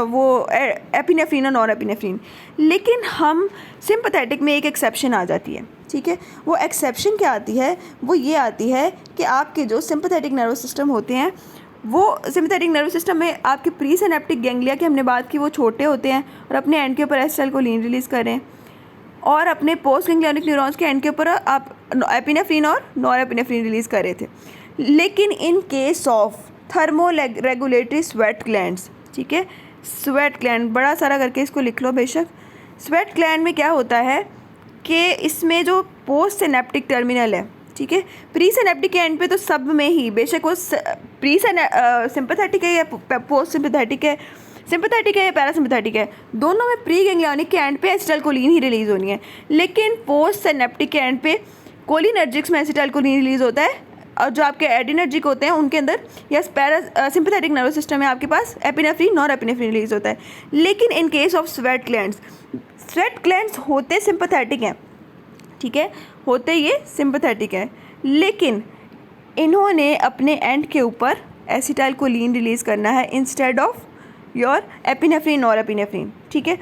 Speaker 1: वो एपिनेफ्रिन और नॉर एपिनेफ्रिन। लेकिन हम सिंपैथेटिक में एक एक्सेप्शन आ जाती है, ठीक है। वो एक्सेप्शन क्या आती है? वो ये आती है कि आपके जो सिंपैथेटिक नर्वस सिस्टम होते हैं, वो सिंपैथेटिक नर्वस सिस्टम में आपके प्री सिनेप्टिक गैंग्लिया की हमने बात की, वो छोटे होते हैं और अपने एंड के ऊपर एसिटाइल कोलिन रिलीज़ कर रहे हैं, और अपने पोस्ट गैंग्लियोनिक न्यूरॉन्स के एंड के ऊपर आप एपिनेफ्रिन और नॉर एपिनेफ्रिन रिलीज़ कर रहे थे। लेकिन इन case of thermo regulatory sweat glands, ठीक है, स्वेट ग्लैंड बड़ा सारा करके इसको लिख लो बेशक। स्वेट ग्लैंड में क्या होता है कि इसमें जो पोस्ट सिनेप्टिक टर्मिनल है, ठीक है, प्री सिनेप्टिक के एंड पे तो सब में ही, बेशक वो प्री सिंपैथेटिक है या पोस्ट सिंपैथेटिक है, सिंपैथेटिक है या पैरासिम्पैथेटिक है, दोनों में प्री गैंग्लियोनिक के एंड पे एसिटाइल कोलिन ही रिलीज़ होनी है। लेकिन पोस्ट सिनेप्टिक के एंड पे कोलिनर्जिक्स में एसिटाइल कोलिन रिलीज़ होता है, और जो आपके एडिनर्जिक होते हैं उनके अंदर या सिंपैथेटिक नर्वस सिस्टम में आपके पास एपिनेफ्रिन नॉर एपिनेफ्रिन रिलीज़ होता है। लेकिन इन केस ऑफ स्वेट ग्लैंड्स होते सिंपैथेटिक हैं, ठीक है, होते ये सिंपैथेटिक है, लेकिन इन्होंने अपने एंड के ऊपर एसिटाइल कोलिन रिलीज़ करना है इंस्टेड ऑफ योर एपिनेफ्रिन और एपिनेफ्रिन, ठीक है।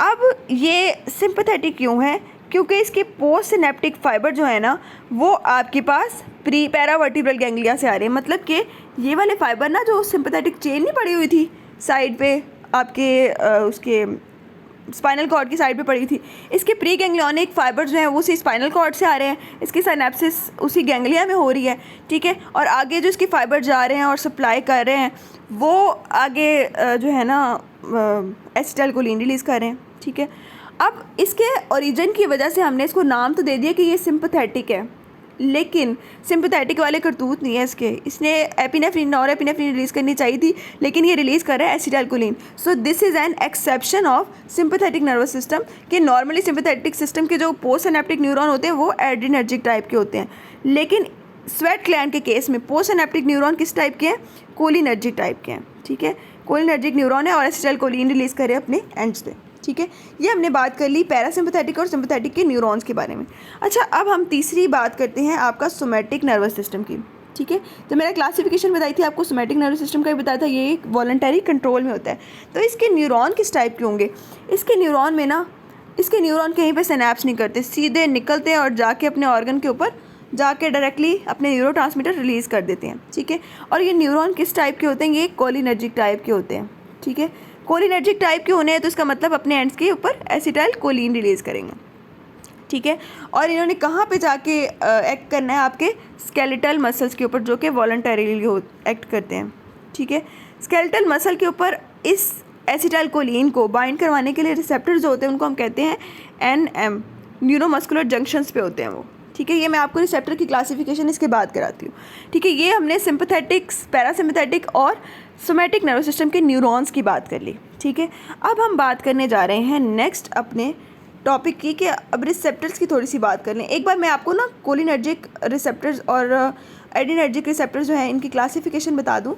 Speaker 1: अब ये सिंपैथेटिक क्यों है? क्योंकि इसके पोस्ट सिनेप्टिक फाइबर जो है ना, वो आपके पास प्री पैरावर्टिब्रल गैंग्लिया से आ रहे हैं। मतलब कि ये वाले फाइबर ना, जो सिंपैथेटिक चेन नहीं पड़ी हुई थी साइड पे आपके उसके स्पाइनल कॉर्ड की साइड पे पड़ी थी, इसके प्री गैंग्लियोनिक फाइबर जो हैं वो उसी स्पाइनल कॉर्ड से आ रहे हैं, इसकी सिनेप्सिस उसी गैंग्लिया में हो रही है, ठीक है। और आगे जो इसके फाइबर जा रहे हैं और सप्लाई कर रहे हैं, वो आगे जो है ना एसिटाइल कोलिन रिलीज़ कर रहे हैं, ठीक है। अब इसके ओरिजिन की वजह से हमने इसको नाम तो दे दिया कि ये सिंपैथेटिक है, लेकिन सिंपैथेटिक वाले करतूत नहीं है इसके। इसने एपिनेफ्रिन और एपिनेफ्रिन रिलीज़ करनी चाहिए थी, लेकिन ये रिलीज़ कर रहा है acetyl choline. So this is an exception of sympathetic nervous system कि नॉर्मली सिंपैथेटिक सिस्टम के जो पोस्ट सिनेप्टिक न्यूरॉन होते हैं वो एड्रीनर्जिक टाइप के होते हैं, लेकिन स्वेट ग्लैंड के केस में पोस्ट सिनेप्टिक न्यूरॉन किस टाइप के हैं? कोलिनर्जिक टाइप के हैं, ठीक है। कोलिनर्जिक न्यूरॉन है और एसिटाइल कोलिन रिलीज़ करे अपने एंड्स पे, ठीक है। ये हमने बात कर ली पैरासिम्पैथेटिक और सिंपैथेटिक के न्यूरॉन्स के बारे में। अच्छा, अब हम तीसरी बात करते हैं आपका सोमैटिक नर्वस सिस्टम की, ठीक है। जब मैंने क्लासिफिकेशन बताई थी आपको सोमैटिक नर्वस सिस्टम का भी बताया था, ये एक वॉलंटरी कंट्रोल में होता है। तो इसके न्यूरॉन किस टाइप के होंगे? इसके न्यूरॉन में ना, इसके न्यूरॉन कहीं पर सिनैप्स नहीं करते, सीधे निकलते हैं और जाके अपने ऑर्गन के ऊपर जाके डायरेक्टली अपने न्यूरोट्रांसमीटर रिलीज़ कर देते हैं, ठीक है। और ये न्यूरॉन किस टाइप के होते हैं? ये कोलिनर्जिक टाइप के होते हैं, ठीक है। कोलिनर्जिक टाइप के होने हैं तो इसका मतलब अपने एंड्स के ऊपर एसिटाइल कोलिन रिलीज़ करेंगे। ठीक है। और इन्होंने कहाँ पे जाके एक्ट करना है, आपके स्केलेटल मसल्स के ऊपर, जो कि वॉलंटरीली एक्ट करते हैं, ठीक है। स्केलेटल मसल के ऊपर इस एसिटाइलकोलिन को बाइंड करवाने के लिए रिसेप्टर्स जो होते हैं उनको हम कहते हैं NM, न्यूरोमस्कुलर जंक्शंस पे होते हैं वो, ठीक है। ये मैं आपको रिसेप्टर की क्लासिफिकेशन इसके बाद कराती हूँ, ठीक है। ये हमने सिंपैथेटिक, पैरासिम्पैथेटिक और सोमैटिक नर्वस सिस्टम के न्यूरॉन्स की बात कर ली, ठीक है। अब हम बात करने जा रहे हैं नेक्स्ट अपने टॉपिक की, कि अब रिसेप्टर्स की थोड़ी सी बात कर लें। एक बार मैं आपको ना कोलिनर्जिक रिसेप्टर्स और एडिनर्जिक रिसेप्टर्स जो है इनकी क्लासिफिकेशन बता दूं,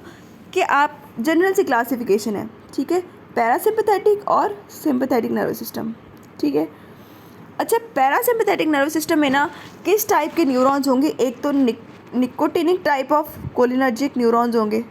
Speaker 1: कि आप जनरल सी क्लासिफिकेशन है, ठीक है, पैरासिम्पैथेटिक और सिंपैथेटिक नर्वस सिस्टम, ठीक है। अच्छा, पैरासिम्पैथेटिक नर्वस सिस्टम में ना किस टाइप के न्यूरॉन्स होंगे? एक तो nicotinic type of cholinergic neurons होंगे,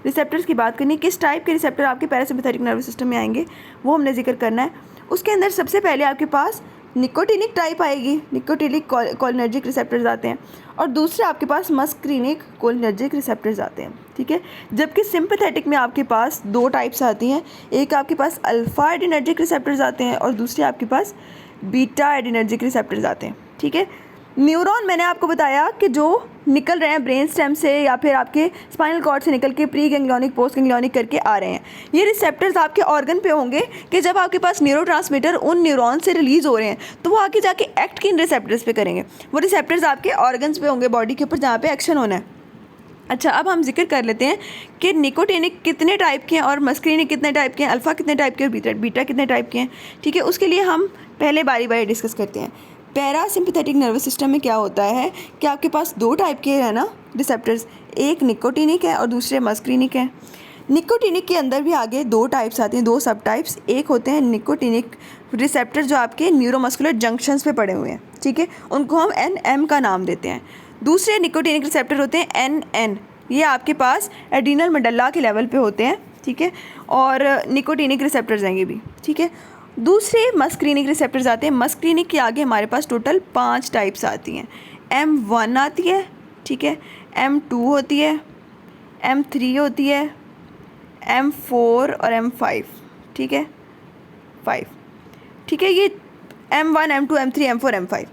Speaker 1: रिसेप्टर्स की बात करनी, किस टाइप के रिसेप्टर आपके पैरासिम्पैथेटिक नर्वस सिस्टम में आएंगे वो हमने जिक्र करना है। उसके अंदर सबसे पहले आपके पास निकोटिनिक टाइप आएगी, निकोटिनिक कोलिनर्जिक रिसेप्टर्स आते हैं, और दूसरे आपके पास मस्क्रीनिक कोलिनर्जिक रिसेप्टर्स आते हैं, ठीक है। जबकि सिंपैथेटिक में आपके पास दो टाइप्स आती हैं, एक आपके पास अल्फ़ा एडिनर्जिक रिसेप्टर्स आते हैं और दूसरे आपके पास बीटा एडिनर्जिक रिसेप्टर्स आते हैं, ठीक है। न्यूरॉन मैंने आपको बताया कि जो निकल रहे हैं ब्रेन स्टेम से या फिर आपके स्पाइनल कॉर्ड से निकल के प्री गैंग्लियोनिक पोस्ट गैंग्लियोनिक करके आ रहे हैं, ये रिसेप्टर्स आपके ऑर्गन पे होंगे कि जब आपके पास न्यूरोट्रांसमीटर उन न्यूरॉन से रिलीज़ हो रहे हैं तो वो आगे जाके एक्ट किन रिसेप्टर्स पे करेंगे? वो रिसेप्टर्स आपके ऑर्गन्स पे होंगे बॉडी के ऊपर, जहाँ पे एक्शन होना है। अच्छा, अब हम जिक्र कर लेते हैं कि निकोटिनिक कितने टाइप के हैं और मस्क्रीनिक कितने टाइप के हैं, अल्फ़ा कितने टाइप के और बीटा कितने टाइप के हैं, ठीक है। उसके लिए हम पहले बारी बारी डिस्कस करते हैं। पैरासिम्पैथेटिक नर्वस सिस्टम में क्या होता है कि आपके पास दो टाइप के है ना रिसेप्टर्स, एक निकोटिनिक है और दूसरे मस्क्रीनिक है। निकोटिनिक के अंदर भी आगे दो टाइप्स आते हैं, दो सब टाइप्स। एक होते हैं निकोटिनिक रिसेप्टर जो आपके न्यूरोमस्कुलर जंक्शंस पे पड़े हुए हैं, ठीक है, उनको हम NM का नाम देते हैं। दूसरे निकोटिनिक रिसेप्टर होते हैं NN, ये आपके पास एड्रीनल मेडुल्ला के लेवल पे होते हैं, ठीक है, और निकोटिनिक रिसेप्टर्स हैं ये भी, ठीक है। दूसरे मस्क्रीनिक रिसेप्टर्स आते हैं। मस्क्रीनिक के आगे हमारे पास टोटल 5 टाइप्स आती हैं। M1 आती है, ठीक है, M2 होती है, M3 होती है, M4 और M5, ठीक है, 5, ठीक है। ये M1, M2, M3, M4, M5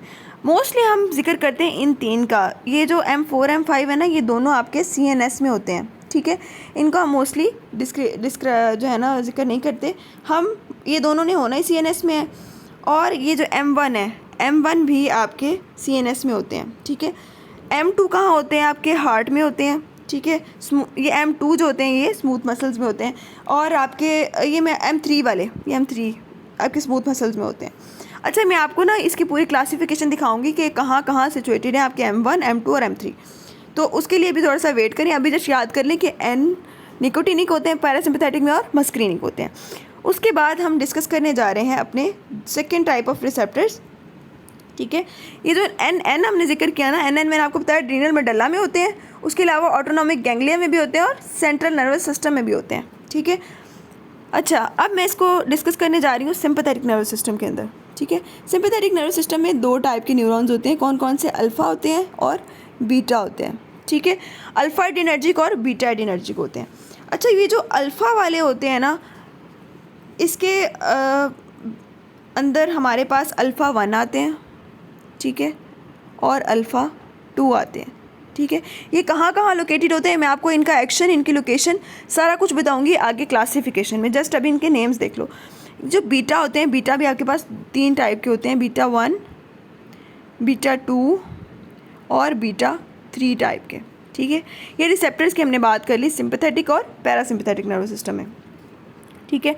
Speaker 1: mostly हम जिक्र करते हैं इन 3 का। ये जो M4, M5 है ना, ये दोनों आपके CNS में होते हैं, ठीक है। इनका हम मोस्टली जो है ना जिक्र नहीं करते हम, ये दोनों ने होना ही CNS में है। और ये जो M1 है, M1 भी आपके CNS में होते हैं, ठीक है। M2 कहाँ होते हैं? आपके हार्ट में होते हैं, ठीक है। ये M2 जो होते हैं ये स्मूथ मसल्स में होते हैं, और आपके ये मैं M3 वाले, ये M3 आपके स्मूथ मसल्स में होते हैं। अच्छा, मैं आपको ना इसकी पूरी क्लासिफिकेशन दिखाऊंगी कि कहाँ कहाँ सिचुएटेड है आपके M1, M2 और M3, तो उसके लिए भी थोड़ा सा वेट करें। अभी जस्ट याद कर लें कि N निकोटिनिक होते हैं पैरासिम्पैथेटिक में और मस्क्रीनिक होते हैं। उसके बाद हम डिस्कस करने जा रहे हैं अपने सेकेंड टाइप ऑफ रिसेप्टर्स, ठीक है। ये जो NN हमने जिक्र किया ना, NN मैंने आपको बताया एड्रीनल मेडुल्ला में होते हैं, उसके अलावा ऑटोनॉमिक गैंग्लिया में भी होते हैं और सेंट्रल नर्वस सिस्टम में भी होते हैं, ठीक है। अच्छा, अब मैं इसको डिस्कस करने जा रही हूँ सिंपैथेटिक नर्वस सिस्टम के अंदर, ठीक है। सिंपैथेटिक नर्वस सिस्टम में दो टाइप के न्यूरॉन्स होते हैं, कौन कौन से? अल्फ़ा होते हैं और बीटा होते हैं, ठीक है। अल्फ़ा एडिनर्जिक और बीटा एडिनर्जिक होते हैं। अच्छा, ये जो अल्फ़ा वाले होते हैं ना, इसके अंदर हमारे पास अल्फ़ा 1 आते हैं, ठीक है, और अल्फ़ा 2 आते हैं, ठीक है। ये कहाँ कहाँ लोकेटेड होते हैं मैं आपको इनका एक्शन, इनकी लोकेशन सारा कुछ बताऊंगी आगे क्लासिफिकेशन में। जस्ट अभी इनके नेम्स देख लो। जो बीटा होते हैं, बीटा भी आपके पास 3 टाइप के होते हैं, बीटा 1, बीटा 2 और बीटा 3 टाइप के, ठीक है। ये रिसेप्टर्स की हमने बात कर ली सिंपैथेटिक और पैरासिम्पैथेटिक नर्वस सिस्टम में, ठीक है।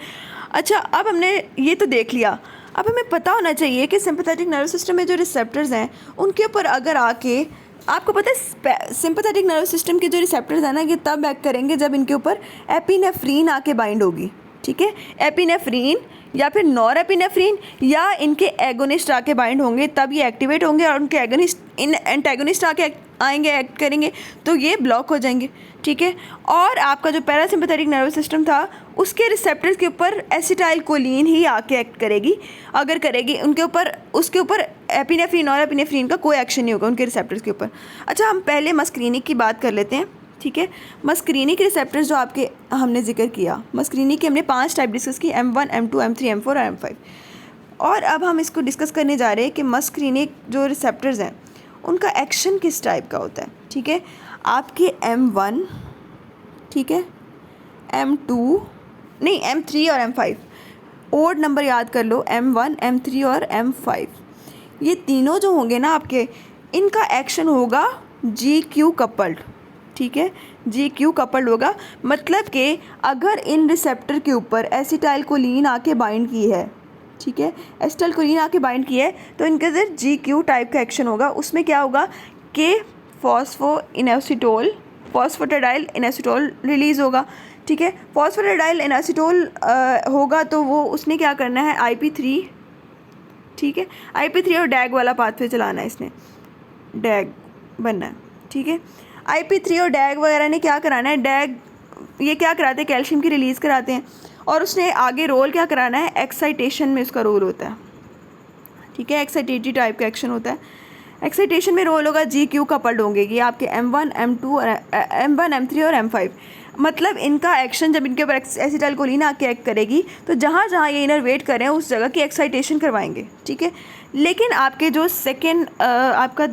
Speaker 1: अच्छा, अब हमने ये तो देख लिया, अब हमें पता होना चाहिए कि सिंपैथेटिक नर्वस सिस्टम में जो रिसेप्टर्स हैं उनके ऊपर अगर आके, आपको पता है सिंपैथेटिक नर्वस सिस्टम के जो रिसेप्टर्स हैं ना, ये तब एक्ट करेंगे जब इनके ऊपर एपिनेफ्रीन आके बाइंड होगी, ठीक है। एपिनेफ्रीन या फिर नॉरएपिनेफ्रीन या इनके एगोनिस्ट आके बाइंड होंगे, तब ये एक्टिवेट होंगे, और उनके एंटागोनिस्ट आके आएंगे, एक्ट करेंगे, तो ये ब्लॉक हो जाएंगे, ठीक है। और आपका जो पैरासिम्पैथेटिक नर्वस सिस्टम था, उसके रिसेप्टर्स के ऊपर एसिटाइलकोलिन ही आके एक्ट करेगी, अगर करेगी उनके ऊपर, उसके ऊपर एपिनेफ्रीन और एपिनेफ्रीन का कोई एक्शन नहीं होगा उनके रिसेप्टर्स के ऊपर। अच्छा, हम पहले मस्क्रीनिक की बात कर लेते हैं, ठीक है। मस्क्रीनिक रिसेप्टर्स जो आपके हमने जिक्र किया, मस्क्रीनिक के हमने 5 टाइप डिस्कस की, M1, M2, M3, M4 और M5। और अब हम इसको डिस्कस करने जा रहे हैं कि मस्करीनिक जो रिसेप्टर्स हैं उनका एक्शन किस टाइप का होता है। ठीक है, आपके M1, ठीक है, M2 नहीं M3 और M5, ओड नंबर याद कर लो, M1, M3 और M5, ये तीनों जो होंगे ना आपके, इनका एक्शन होगा GQ कपल्ड। ठीक है, GQ कपल्ड होगा, मतलब कि अगर इन रिसेप्टर के ऊपर एसिटाइलकोलिन आके बाइंड की है, ठीक है, एसिटाइलकोलिन आके बाइंड की है, तो इनके अंदर GQ टाइप का एक्शन होगा। उसमें क्या होगा कि फॉस्फेटाडाइल इनएसिटोल रिलीज़ होगा। ठीक है, फॉस्फेटाडाइल इनएसिटोल होगा तो वो उसने क्या करना है, IP3, ठीक है, IP3 और डैग वाला पाथवे चलाना है, इसने डैग बनना है। ठीक है, IP3 और डैग वगैरह ने क्या कराना है, डैग ये क्या कराते हैं, कैल्शियम की रिलीज़ कराते हैं, और उसने आगे रोल क्या कराना है, एक्साइटेशन में उसका रोल होता है। ठीक है, एक्साइटेटरी टाइप का एक्शन होता है, एक्साइटेशन में रोल होगा, GQ कपल्ड होंगे ये आपके M1, M2 और M1, M3 और M5। मतलब इनका एक्शन जब इनके ऊपर एसिटाइलकोलिन आके एक्ट करेगी तो जहाँ जहाँ ये इनर्वेट करें उस जगह की एक्साइटेशन करवाएंगे। ठीक है, लेकिन आपके जो सेकेंड आपका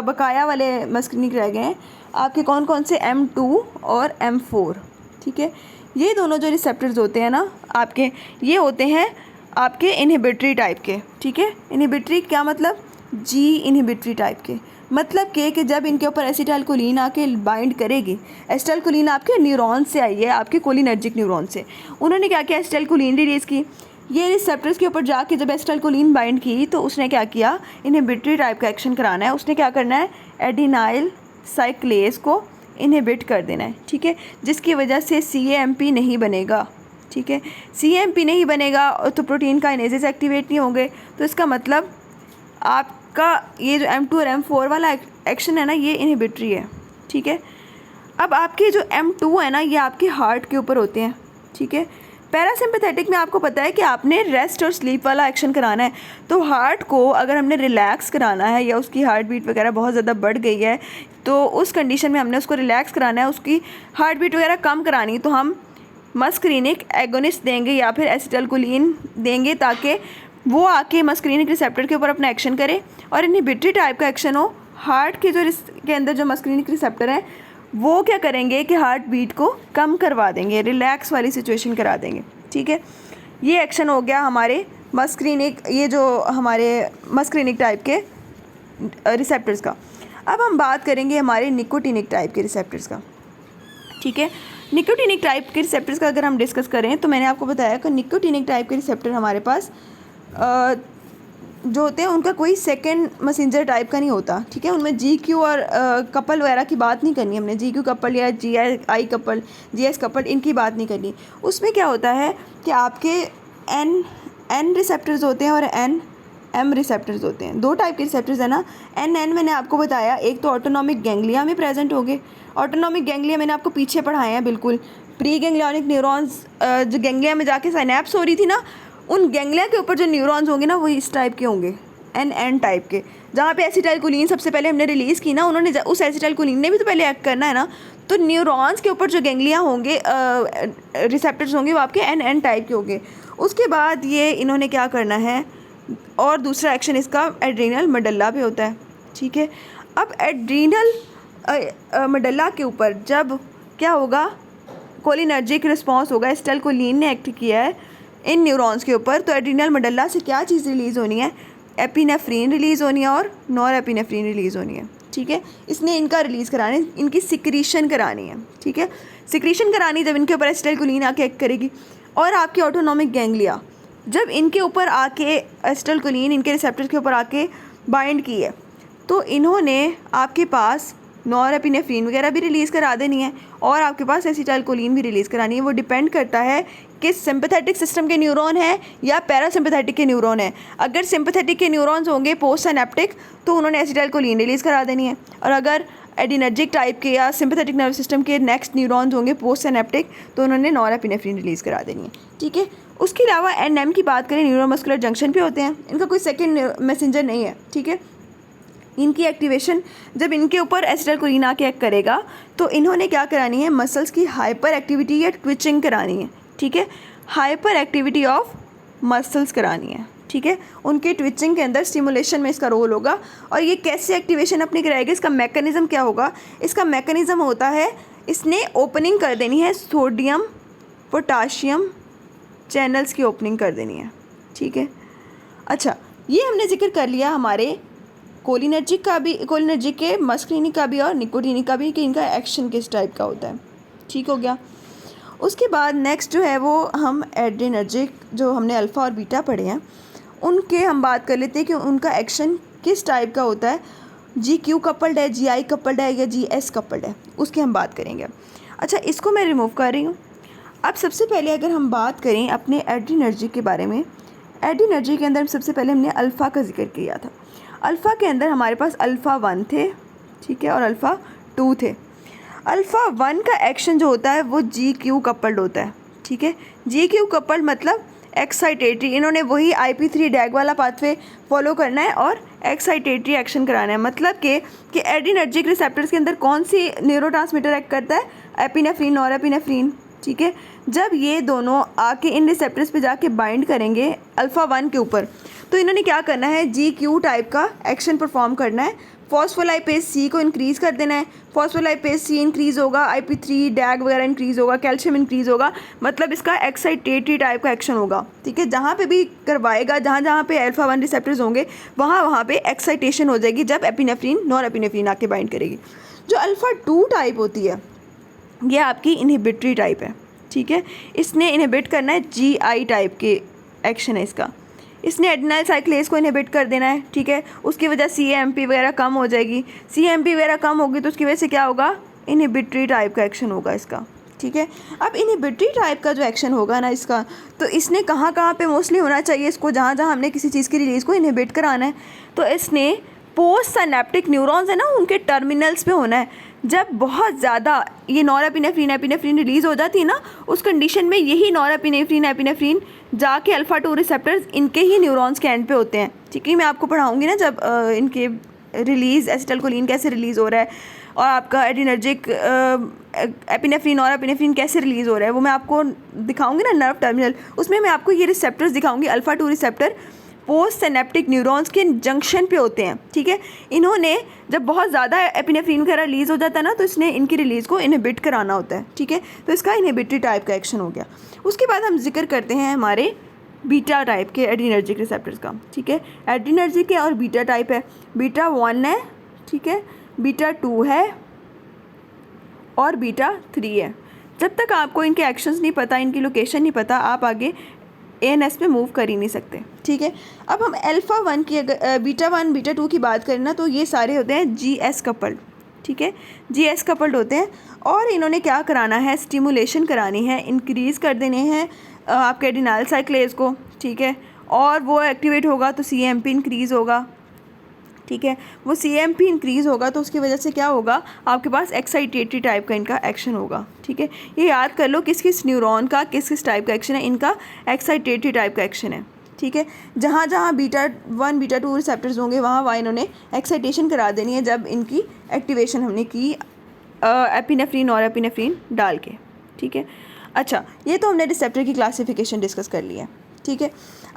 Speaker 1: बकाया वाले मस्करीनिक रह गए हैं आपके, कौन कौन से, M2 और M4। ठीक है, ये दोनों जो रिसेप्टर्स होते हैं ना आपके, ये होते हैं आपके इनहिबिटरी टाइप के। ठीक है, इनहिबिटरी क्या मतलब, G इनहिबिटरी टाइप के, मतलब कि जब इनके ऊपर एसिटाइलकोलिन आके बाइंड करेगी, एसिटाइलकोलिन आपके न्यूरॉन से आई है, आपके कोलिनर्जिक न्यूरॉन से, उन्होंने क्या किया, एसिटाइलकोलिन रिलीज़ की, ये रिसेप्टर्स के ऊपर जाके जब एसिटाइलकोलिन बाइंड की तो उसने क्या किया, इनहिबिटरी टाइप का एक्शन कराना है, उसने क्या करना है, एडिनाइल साइक्लेज को इनहिबिट कर देना है। ठीक है, जिसकी वजह से CAMP नहीं बनेगा। ठीक है, CAMP नहीं बनेगा तो प्रोटीन काइनेजेस एक्टिवेट नहीं होंगे, तो इसका मतलब आपका ये जो M2 और M4 वाला एक्शन है ना, ये इनहिबिटरी है। ठीक है, अब आपके जो M2 है ना, ये आपके हार्ट के ऊपर होते हैं। ठीक है, पैरासिम्पैथेटिक में आपको पता है कि आपने रेस्ट और स्लीप वाला एक्शन कराना है, तो हार्ट को अगर हमने रिलैक्स कराना है या उसकी हार्ट बीट वगैरह बहुत ज़्यादा बढ़ गई है तो उस कंडीशन में हमने उसको रिलैक्स कराना है, उसकी हार्ट बीट वगैरह कम करानी, तो हम मस्करीनिक एगोनिस्ट देंगे या फिर एसिटाइलकोलिन देंगे ताकि वो आके मस्करीनिक रिसेप्टर के ऊपर अपना एक्शन करे और इनहिबिटरी टाइप का एक्शन हो। हार्ट के के अंदर जो मस्करीनिक रिसेप्टर हैं वो क्या करेंगे कि हार्ट बीट को कम करवा देंगे, रिलैक्स वाली सिचुएशन करा देंगे। ठीक है, ये एक्शन हो गया हमारे मस्करीनिक, ये जो हमारे मस्करीनिक टाइप के रिसेप्टर्स का। अब हम बात करेंगे हमारे निकोटिनिक टाइप के रिसेप्टर्स का। ठीक है, निकोटिनिक टाइप के रिसेप्टर्स का अगर हम डिस्कस करें तो मैंने आपको बताया कि निकोटिनिक टाइप के रिसेप्टर हमारे पास जो होते हैं उनका कोई सेकंड मैसेंजर टाइप का नहीं होता। ठीक है, उनमें GQ और कपल वगैरह की बात नहीं करनी हमने, GQ कपल या GI कपल, GS कपल, इनकी बात नहीं करनी। उसमें क्या होता है कि आपके N रिसेप्टर्स होते हैं और M रिसेप्टर्स होते हैं। दो टाइप के रिसेप्टर्स है ना, N मैंने आपको बताया, एक तो ऑटोनॉमिक गैंग्लिया में प्रेजेंट होंगे। ऑटोनॉमिक गैंग्लिया मैंने आपको पीछे पढ़ाए हैं, बिल्कुल प्री गैंग्लियनिक न्यूरॉन्स जो गैंग्लिया में जाके साइनेप्स हो रही थी ना, उन गैंग्लिया के ऊपर जो न्यूरॉन्स होंगे ना वो इस टाइप के होंगे, N टाइप के, जहाँ पे एसिटाइलकोलिन सबसे पहले हमने रिलीज़ की ना, उन्होंने उस एसिटाइलकोलिन ने भी तो पहले एक्ट करना है ना, तो न्यूरॉन्स के ऊपर जो गैंग्लिया होंगे रिसेप्टर्स होंगे वो आपके N टाइप के होंगे। उसके बाद ये इन्होंने क्या करना है, और दूसरा एक्शन इसका एड्रीनल मेडल्ला पे होता है। ठीक है, अब एड्रीनल मेडल्ला के ऊपर जब क्या होगा, कोलिनर्जिक रिस्पॉन्स होगा, एसिटाइलकोलिन ने एक्ट किया है इन न्यूरॉन्स के ऊपर, तो एड्रीनल मेडल्ला से क्या चीज़ रिलीज़ होनी है, एपिनेफ्रीन रिलीज़ होनी है और नॉर एपिनेफ्रीन रिलीज़ होनी है। ठीक है, इसने इनका रिलीज़ कराना है, इनकी सिक्रीशन करानी है। ठीक है, सिक्रीशन करानी जब इनके ऊपर एसिटाइलकोलिन आके एक्ट करेगी। और आपकी ऑटोनॉमिक गैंग्लिया जब इनके ऊपर आके एसिटाइलकोलिन इनके रिसेप्टर के ऊपर आके बाइंड की है तो इन्होंने आपके पास नॉर एपिनेफ्रीन वगैरह भी रिलीज़ करा देनी है और आपके पास एसिटाइलकोलिन भी रिलीज़ करानी है। वो डिपेंड करता है कि सिंपैथेटिक सिस्टम के न्यूरॉन है या पैरासिम्पैथेटिक के न्यूरॉन है। अगर सिंपैथेटिक के न्यूरॉन्स होंगे पोस्ट सिनेप्टिक तो उन्होंने एसिटाइलकोलिन रिलीज़ करा देनी है, और अगर एडिनर्जिक टाइप के या सिंपैथेटिक नर्वस सिस्टम के नेक्स्ट न्यूरॉन्स होंगे पोस्ट सिनेप्टिक तो उन्होंने नॉर एपिनेफ्रीन रिलीज़ करा देनी है। ठीक है, उसके अलावा NM की बात करें, न्यूरोमस्कुलर जंक्शन पे होते हैं, इनका कोई सेकेंड मैसेंजर नहीं है। ठीक है, इनकी एक्टिवेशन जब इनके ऊपर एसिटाइलकोलिन आके एक्ट करेगा तो इन्होंने क्या करानी है, मसल्स की हाइपर एक्टिविटी या ट्विचिंग करानी है। ठीक है, हाइपर एक्टिविटी ऑफ मसल्स करानी है। ठीक है, उनके ट्विचिंग के अंदर स्टिमुलेशन में इसका रोल होगा। और ये कैसे एक्टिवेशन अपनी कराएगा, इसका मैकेनिज़्म क्या होगा, इसका मैकेनिज़्म होता है इसने ओपनिंग कर देनी है सोडियम पोटाशियम चैनल्स की ओपनिंग कर देनी है, ठीक है। अच्छा, ये हमने जिक्र कर लिया हमारे कोलिनर्जिक का भी, कोलिनर्जिक के मस्क्रीनिक का भी और निकोटीनिक का भी, कि इनका एक्शन किस टाइप का होता है, ठीक हो गया। उसके बाद नेक्स्ट जो है वो हम एड्रीनर्जिक, जो हमने अल्फ़ा और बीटा पढ़े हैं, उनके हम बात कर लेते हैं कि उनका एक्शन किस टाइप का होता है, GQ कपल्ड है, GI कपल्ड है या GS कपल्ड है, उसकी हम बात करेंगे। अच्छा, इसको मैं रिमूव कर रही हूँ। अब सबसे पहले अगर हम बात करें अपने एड्रीनर्जिक के बारे में, एड्रीनर्जिक के अंदर सबसे पहले हमने अल्फ़ा का जिक्र किया था। अल्फ़ा के अंदर हमारे पास अल्फ़ा 1 थे, ठीक है, और अल्फ़ा 2 थे। अल्फ़ा 1 का एक्शन जो होता है वो GQ कपल्ड होता है, ठीक है। GQ कपल्ड मतलब एक्साइटेटरी, इन्होंने वही IP3 डैग वाला पाथवे फॉलो करना है और एक्साइटेटरी एक्शन कराना है। मतलब कि एड्रीनर्जिक रिसेप्टर्स के अंदर कौन सी न्यूरोट्रांसमीटर एक्ट करता है, एपिनेफ्रिन, नॉरएपिनेफ्रिन, ठीक है। जब ये दोनों आके इन रिसेप्टर्स पे जाके बाइंड करेंगे अल्फ़ा 1 के ऊपर, तो इन्होंने क्या करना है, GQ टाइप का एक्शन परफॉर्म करना है। फॉस्फोलाइपेज C को इंक्रीज़ कर देना है, फॉस्फोलाइपेज C इंक्रीज़ होगा, IP3 डैग वगैरह इंक्रीज़ होगा, कैल्शियम इंक्रीज़ होगा, मतलब इसका एक्साइटेटरी टाइप का एक्शन होगा, ठीक है। जहाँ पे भी करवाएगा, जहाँ जहाँ पे अल्फ़ा 1 रिसेप्टर्स होंगे वहाँ पे एक्साइटेशन हो जाएगी जब एपिनेफ्रिन नॉरएपिनेफ्रिन आके बाइंड करेगी। जो अल्फ़ा 2 टाइप होती है ये आपकी इनहिबिटरी टाइप है, ठीक है। इसने इनहिबिट करना है, GI टाइप के एक्शन है इसका, इसने एडिनाइल साइक्लेज को इनहिबिट कर देना है, ठीक है। उसकी वजह CAMP वगैरह कम हो जाएगी, CAMP वगैरह कम होगी तो उसकी वजह से क्या होगा, इनहिबिटरी टाइप का एक्शन होगा इसका, ठीक है। अब इनहिबिटरी टाइप का जो एक्शन होगा ना इसका, तो इसने कहाँ कहाँ पे मोस्टली होना चाहिए इसको, जहाँ जहाँ हमने किसी चीज़ की रिलीज़ को इनहिबिट कराना है, तो इसने पोस्ट सिनेप्टिक न्यूरॉन्स है ना, उनके टर्मिनल्स पे होना है। जब बहुत ज़्यादा ये नॉरएपिनेफ्रिन एपिनेफ्रिन रिलीज़ हो जाती है ना, उस कंडीशन में यही नॉरएपिनेफ्रिन एपिनेफ्रिन जाके अल्फ़ा 2 रिसेप्टर्स इनके ही न्यूरॉन्स के एंड पे होते हैं, ठीक है। मैं आपको पढ़ाऊँगी ना जब इनके रिलीज़ एसिटाइलकोलिन कैसे रिलीज़ हो रहा है और आपका एड्रीनर्जिक एपिनेफ्रिन और एपिनेफ्रिन कैसे रिलीज़ हो रहा है, वो मैं आपको दिखाऊँगी ना नर्व टर्मिनल, उसमें मैं आपको ये रिसेप्टर्स दिखाऊँगी। Alpha 2 receptor post synaptic neurons के जंक्शन पे होते हैं, ठीक है। इन्होंने जब बहुत ज़्यादा एपिनेफ्रिन वगैरह रिलीज़ हो जाता है ना, तो इसने इनकी रिलीज़ को इनहिबिट कराना होता है, ठीक है। तो इसका इनहिबिटरी टाइप का एक्शन हो गया। उसके बाद हम जिक्र करते हैं हमारे बीटा टाइप के एड्रीनर्जिक रिसेप्टर्स का, ठीक है। एड्रीनर्जिक के और बीटा टाइप है, बीटा 1 है, ठीक है, बीटा 2 है और बीटा 3 है। जब तक आपको इनके एक्शंस नहीं पता, इनकी लोकेशन नहीं पता, आप आगे ANS पे मूव कर ही नहीं सकते, ठीक है। अब हम अल्फ़ा 1 की अगर बीटा 1 बीटा 2 की बात करें ना, तो ये सारे होते हैं GS कपल्ड, ठीक है, GS कपल्ड होते हैं। और इन्होंने क्या कराना है, स्टिमुलेशन करानी है, इंक्रीज़ कर देने हैं आपके एडिनाइल साइक्लेज को, ठीक है। और वो एक्टिवेट होगा तो CAMP इंक्रीज़ होगा, ठीक है। वो CAMP इंक्रीज़ होगा तो उसकी वजह से क्या होगा, आपके पास एक्साइटेटरी टाइप का इनका एक्शन होगा, ठीक है। ये याद कर लो किस किस न्यूरॉन का किस किस टाइप का एक्शन है, इनका एक्साइटेटरी टाइप का एक्शन है, ठीक है। जहाँ जहाँ बीटा 1 बीटा 2 रिसेप्टर्स होंगे वहाँ इन्होंने एक्साइटेशन करा देनी है जब इनकी एक्टिवेशन हमने की एपिनेफ्रिन और एपिनेफ्रिन डाल के, ठीक है। अच्छा, ये तो हमने रिसेप्टर की क्लासिफिकेशन डिस्कस कर ली है, ठीक है।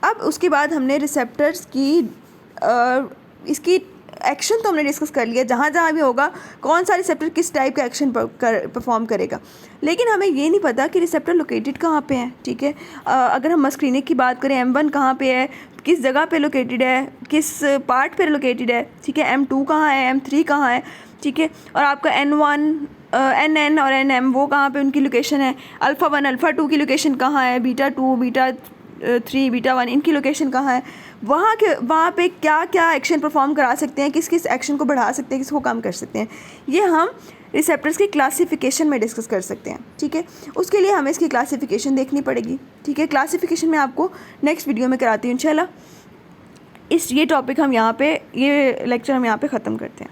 Speaker 1: अब उसके बाद हमने रिसेप्टर्स की इसकी एक्शन तो हमने डिस्कस कर लिया, जहाँ जहाँ भी होगा कौन सा रिसेप्टर किस टाइप का एक्शन परफॉर्म करेगा। लेकिन हमें ये नहीं पता कि रिसेप्टर लोकेटेड कहाँ पे है, ठीक है। अगर हम मस्क्रीनिक की बात करें, M1 कहाँ पे है, किस जगह पे लोकेटेड है, किस पार्ट पे लोकेटेड है, ठीक है। M2 कहाँ है, M3 कहाँ है, ठीक है। और आपका N1 NN और NM वो कहाँ पे उनकी लोकेशन है, अल्फ़ा 1 अल्फ़ा 2 की लोकेशन कहाँ है, बीटा 2 बीटा 3 बीटा 1 इनकी लोकेशन कहाँ है, वहाँ पे क्या क्या एक्शन परफॉर्म करा सकते हैं, किस किस एक्शन को बढ़ा सकते हैं, किसको कम कर सकते हैं, ये हम रिसेप्टर्स की क्लासिफिकेशन में डिस्कस कर सकते हैं, ठीक है। उसके लिए हमें इसकी क्लासिफिकेशन देखनी पड़ेगी, ठीक है। क्लासिफिकेशन मैं आपको नेक्स्ट वीडियो में कराती हूँ इंशाल्लाह। ये टॉपिक हम यहाँ पे, ये लेक्चर हम यहाँ पे ख़त्म करते हैं।